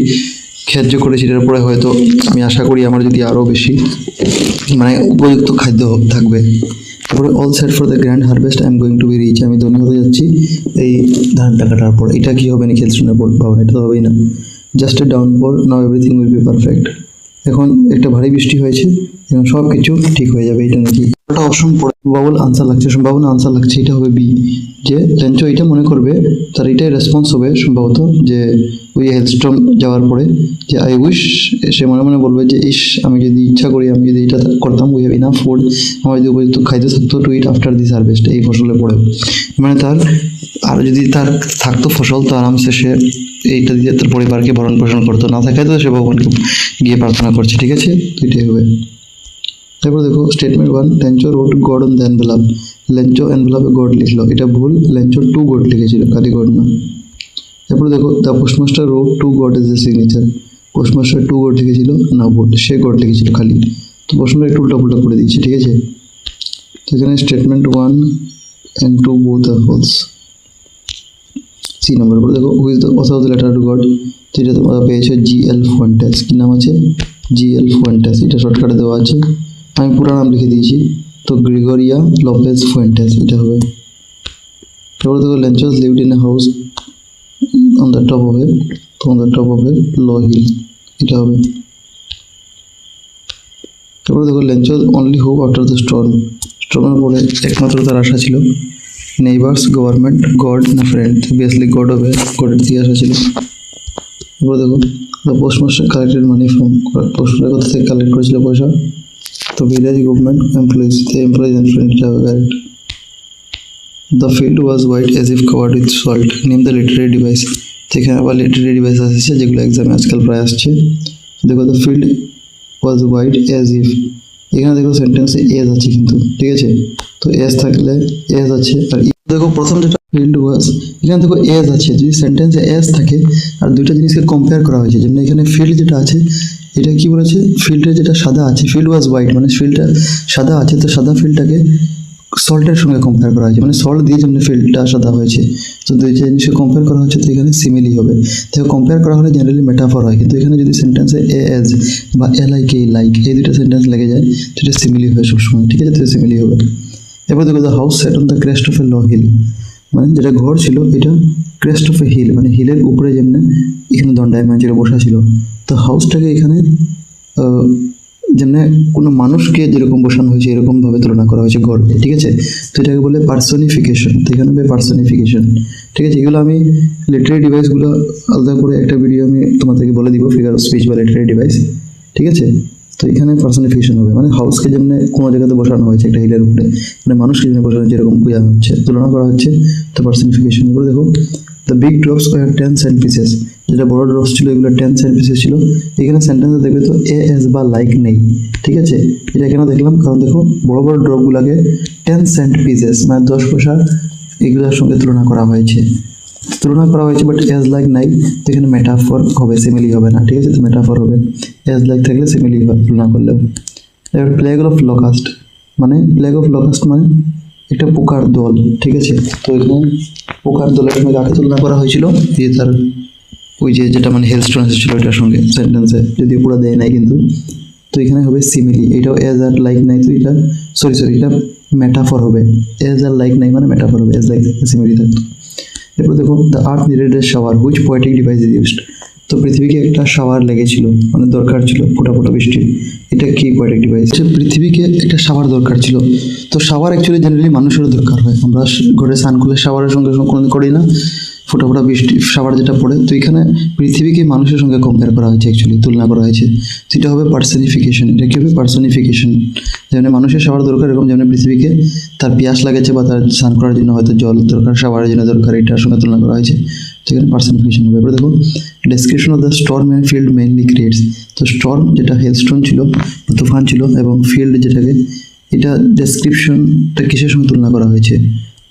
ক্ষেত যে করেছি এটার পরে হয়তো আমি আশা করি আমার যদি আরও বেশি মানে উপযুক্ত খাদ্য থাকবে। তারপরে all set for the grand harvest I am going to be rich, আমি ধনী হতে যাচ্ছি এই ধানটা কাটার পর। এটা কি হবে না খেলস্টোনের পর ভাবনা, এটা তো হবেই না। Just a ডাউনপোর now everything will be perfect, এখন একটা ভারী বৃষ্টি হয়েছে, এখন সব কিছু ঠিক হয়ে যাবে, এটা নাকি একটা অপশন পড়ে সম্ভাবনা আনসার লাগছে, এটা হবে বি। যে লেঞ্চো এটা মনে করবে, তার এটাই রেসপন্স হবে সম্ভবত, যে ওই হেলস্টর্ম যাওয়ার পরে যে আই উইশ, সে মনে মনে বলবে যে ইস আমি যদি ইচ্ছা করি, আমি যদি এটা করতাম, উই হ্যাভ ইনাফ ফুড, আমার যদি উপযুক্ত খাদ্য থাকতো to eat after this harvest, এই ফসলে পড়ে, মানে তার আর যদি তার থাকতো ফসল তো আরামসে সে এইটা দিয়ে তার পরিবারকে ভরণ পোষণ করতো, না থাকায় তো সে ভগবানকে গিয়ে প্রার্থনা করছে, ঠিক আছে, তো এটাই হবে। তারপর দেখো statement 1, Lencho wrote God on the envelope, Lencho এনভেলপে গড লিখলো, এটা ভুল, লেঞ্চো টু গড লিখেছিল, খালি গড না। তারপরে দেখো the postmaster wrote to God is a signature, postmaster to God লিখেছিল, না ভুল, সে গড লিখেছিল খালি, তো প্রশ্নটা একটু উল্টা করে দিয়েছি, ঠিক আছে। তো এখানে statement 1 and 2 both are false। C নম্বর পরে দেখো who is the author of the letter to God, যেটা তোমরা পেয়েছো জিএল ফুয়েন্টেস, কি নাম আছে জিএল ফুয়েন্টেস, এটা শর্টকাটে দেওয়া আছে, আমি পুরো নাম লিখে দিয়েছি, তো গ্রিগোরিয়া লোপেজ ফুয়েন্টেস এটা হবে। তারপরে দেখো Lencho's lived in a house on the top of a, তো on the top of a low hill, এটা হবে। তারপরে দেখো Lencho's only hope after the স্টর্মের পরে একমাত্র তার আশা ছিল নেইবার্স, গভর্নমেন্ট, গড না ফ্রেন্ড, অবভিয়াসলি গড হবে, গডের দিয়ে আসা ছিল। এরপর দেখো the postmaster collected money from, postmaster কোথা থেকে কালেক্ট করেছিল পয়সা, তো village government employees, employees and friend, এটা হবে correct. The field was white as if covered with salt, name the literary device, সেখানে আবার লিটারি ডিভাইস আসছে যেগুলো এক্সামে আজকাল প্রায় আসছে। দেখো the field was white as if, এখানে দেখো সেন্টেন্সে এজ আছে কিন্তু, ঠিক আছে, তো এজ থাকলে এজ আছে, আর দেখো প্রথম যেটা ফিল্ড ওয়াজ, এখানে দেখো এজ আছে, যদি সেন্টেন্সে এজ থাকে আর দুইটা জিনিসকে কম্পেয়ার করা হয়েছে, যেমন এখানে ফিল্ড যেটা আছে এটা কি বলেছে, ফিল্ডের যেটা সাদা আছে, ফিল্ড ওয়াজ হোয়াইট মানে ফিল্ডটা সাদা আছে, তো সাদা ফিল্ডটাকে সল্টের সঙ্গে কম্পেয়ার করা হয়েছে, মানে সল্ট দিয়ে যেমন ফিল্ডটা সাদা হয়েছে, তো দুই জিনিসকে কম্পেয়ার করা হচ্ছে, তো এখানে সিমিলি হবে। তো কম্পেয়ার করা হলে জেনারেলি মেটাফর হয়, কিন্তু এখানে যদি সেন্টেন্সে এ এজ বা এ লাইক এই দুটো সেন্টেন্স লেগে যায় তো এটা সিমিলি হয় সবসময়, ঠিক আছে, তো সিমিলি হবে। এবার দেখো the house set on the crest of a low hill, মানে যেটা ঘর ছিল এটা ক্রেস্ট অফ এ হিল, মানে হিলের উপরে যেমনি এখানে দণ্ডায়মান ছিল, বসা ছিল। তো হাউসটাকে এখানে যেমনি কোনো মানুষকে যেরকম বসানো হয়েছে এরকমভাবে তুলনা করা হয়েছে ঘরকে, ঠিক আছে। তো এটাকে বলে পার্সোনিফিকেশন। তো এখানে হবে পার্সোনিফিকেশন, ঠিক আছে। এগুলো আমি লিটারি ডিভাইসগুলো আলাদা করে একটা ভিডিও আমি তোমাদেরকে বলে দিব, ফিগার অফ স্পিচ বা লিটারি ডিভাইস, ঠিক আছে। তো এখানে পার্সোনিফিকেশন হবে, মানে হাউসকে যেমনি কোনো জায়গাতে বসানো হয়েছে একটা হিলের উপরে, মানে মানুষকে যেমনি বসানো হচ্ছে এরকম বোঝানো হচ্ছে, তুলনা করা হচ্ছে। তো পার্সোনিফিকেশন করে দেখো, the big drops were 10 cent pieces, যেটা বড় ড্রপস ছিল এগুলো 10 সেন্ট পিসেস ছিল। এখানে সেন্টেন্সে দেখবে তো এ এস বা লাইক নেই, ঠিক আছে। এটা কেন দেখলাম, কারণ দেখো বড় বড় ড্রপগুলোকে 10 সেন্ট পিসেস মানে 10 পয়সা এগুলোর সঙ্গে তুলনা করা হয়েছে, বাট এজ লাইক নাই। তো এখানে মেটাফর হবে, সিমিলি হবে না, ঠিক আছে। তো মেটাফর হবে, এজ লাইক থাকলে সিমিলি হবে তুলনা করলেও। এবার প্লেগ অফ লকাস্ট, মানে প্লেগ অফ লকাস্ট মানে একটা পোকার দল, ঠিক আছে। তো এখানে পোকার দলের সঙ্গে কাকে তুলনা করা হয়েছিল, যে তার ওই যেটা মানে হেলস্টোন এসেছিল এটার সঙ্গে সেন্টেন্সে, যদি পুরো দেয় নাই কিন্তু। তো এখানে হবে সিমিলি, এটাও এজ আর লাইক নাই, তো এটা সরি এটা মেটাফর হবে। এজ আর লাইক নাই মানে মেটাফর হবে, এজ লাইক থাকতে সিমিলি থাকতো। এরপর দেখো, the earth needed A shower which poetic device is used. তো পৃথিবীকে একটা শাওয়ার লেগেছিল, মানে দরকার ছিল ফোটা ফোটা বৃষ্টি। এটা কি পোয়েটিক ডিভাইস? পৃথিবীকে একটা শাওয়ার দরকার ছিল। তো শাওয়ার অ্যাকচুয়ালি জেনারেলি মানুষেরও দরকার হয়, আমরা ঘরে স্নান করলে শাওয়ারের সঙ্গে কোনোদিন করি না, ফোটা ফোটা বৃষ্টি শাওয়ার যেটা পড়ে। তো এখানে পৃথিবীকে মানুষের সঙ্গে কম্পেয়ার করা হয়েছে, অ্যাকচুয়ালি তুলনা করা হয়েছে। তো এটা হবে পার্সনিফিকেশন। এটা কি হবে? পার্সনিফিকেশন। যেমন মানুষের শাওয়ার দরকার, এরকম যেমন পৃথিবীকে তার পিয়াস লাগেছে বা তার স্নান করার জন্য হয়তো জল দরকার, শাওয়ারের জন্য দরকার, এটার সঙ্গে তুলনা করা হয়েছে। তো এখানে পার্সনিফিকেশন হবে। এবার দেখো, description of the storm and field mainly creates. তো স্টর্ম যেটা হেলস্টোন ছিল, তুফান ছিল, এবং ফিল্ড যেটাকে, এটা ডেসক্রিপশনটা কিসের সঙ্গে তুলনা করা হয়েছে?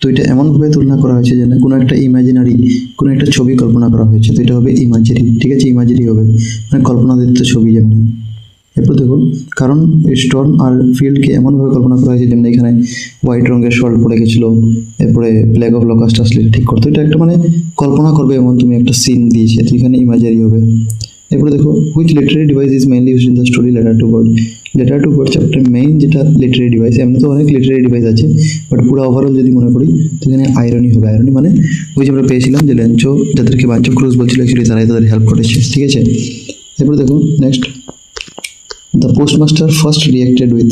তো এটা এমনভাবে তুলনা করা হয়েছে যেন কোনো একটা ইমাজিনারি কোনো একটা ছবি কল্পনা করা হয়েছে। তো এটা হবে ইমাজিনারি, ঠিক আছে। ইমাজিনারি হবে মানে কল্পনাতীত ছবি যেমন। এরপর দেখো, কারণ স্টর্ম আর ফিল্ডকে এমনভাবে কল্পনা করা হয়েছে যেমন এখানে হোয়াইট রঙের শল পড়ে গেছিলো, এরপরে প্লেগ অফ লকাস্ট আসলে ঠিক করতো। এটা একটা মানে কল্পনা করবে এমন তুমি একটা সিন দিয়েছে, তো এখানে ইমাজিনারি হবে। এরপরে দেখো, which literary device is mainly used in the story letter to god. Letter to god chapter main যেটা লিটারি ডিভাইস, এমনি তো অনেক লিটারি ডিভাইস আছে, বাট পুরো ওভারঅল যদি মনে করি তো এখানে আইরনি হবে। আইরনি মানে ওই যে আমরা পেয়েছিলাম যে লেঞ্চো, যাদেরকে বাঞ্চো ক্রুজ বলছিল, অ্যাকচুয়ালি তারাই তাদের হেল্প করেছে, ঠিক আছে। এরপরে দেখো next, the postmaster first reacted with.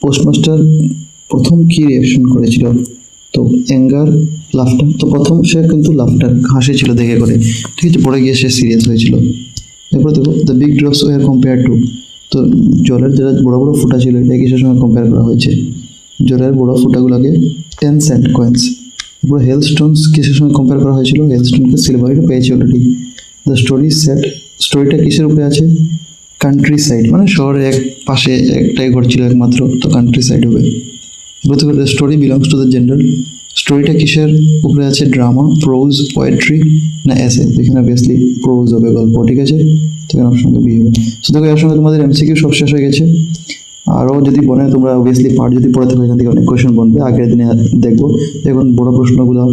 Postmaster প্রথম কি রিয়াকশন করেছিল? তো অ্যাঙ্গার, লাফটার। তো প্রথম সে কিন্তু লাফটার, হাসি ছিল দেখে করে, ঠিক আছে। পরে গিয়ে সে সিরিয়াস হয়েছিল। এরপর দেখো, the big drops were compare to. তো জলের যেটা বড় বড় ফুটা ছিল এটা কিসের সঙ্গে কম্পেয়ার করা হয়েছে? জলের বড় ফুটাগুলোকে 10 সেন্ট কয়েন্স। এরপর হেলস্টোনস কিসের সঙ্গে কম্পেয়ার করা হয়েছিল? হেলস্টোনকে সিলভার, এটা পেয়েছে অলরেডি। দ্য স্টোরি সেট, স্টোরিটা কিসের উপরে আছে? কান্ট্রি সাইড, মানে শহরের এক পাশে একটাই ঘর ছিল একমাত্র, তো কান্ট্রি সাইড হবে। বলতে পারি the story belongs to the gender. স্টোরিটা কিসের উপরে আছে? ড্রামা, প্রোজ, পোয়েট্রি না এসে? এখানে অবভিয়াসলি প্রোজ হবে, গল্প, ঠিক আছে। তো এখানে অপশন বি হবে। সো দেখো, এর সঙ্গে তোমাদের এমসিকিউ সব শেষ হয়ে গেছে। আরও যদি বনে তোমরা অবভিয়াসলি পার্ট যদি পড়ে থাকো, এখান থেকে অনেক কোয়েশ্চেন বনবে, আগের দিনে দেখবো। এখন বড় প্রশ্নগুলো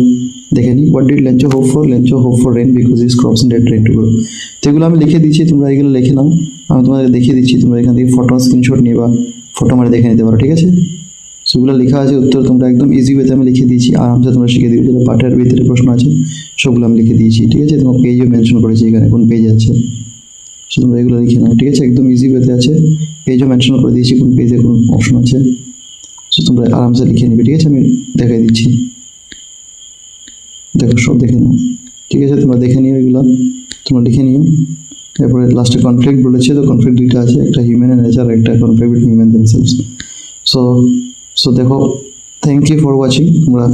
দেখে নিই। What did Lencho hope for? Lencho hope for rain because his crops needed rain to grow. তো এগুলো আমি লিখে দিচ্ছি, তোমরা এগুলো লিখে নাও, আমি তোমাদের দেখিয়ে দিচ্ছি। তোমরা এখান থেকে ফটো স্ক্রিনশট নিয়ে বা ফটো মারে দেখে নিতে পারো, ঠিক আছে। সেগুলো লেখা আছে উত্তর, তোমরা একদম ইজি ওয়েতে আমি লিখে দিয়েছি, আরামসে তোমরা শিখে দিবে। যেটা পাঠের ভিতরে প্রশ্ন আছে সবগুলো আমি লিখে দিয়েছি, ঠিক আছে। তোমার পেজও মেনশন করেছি এখানে কোন পেজে আছে, সো তোমরা এগুলো লিখে নাও, ঠিক আছে। একদম ইজি ওয়েতে আছে, পেজও মেনশন করে দিয়েছি কোন পেজে কোন অপশন আছে, সো তোমরা আরামসে লিখে নিবে, ঠিক আছে। আমি দেখাই দিচ্ছি, দেখো সব দেখে নাও, ঠিক আছে। তোমরা দেখে নিও এগুলো, তোমরা লিখে নিও। এরপরে লাস্টে কনফ্লিক্ট বলেছে, তো কনফ্লিক্ট দুইটা আছে, একটা হিউম্যান এন্ড নেচার, একটা conflict between human themselves. So দেখো, থ্যাংক ইউ ফর ওয়াচিং। তোমরা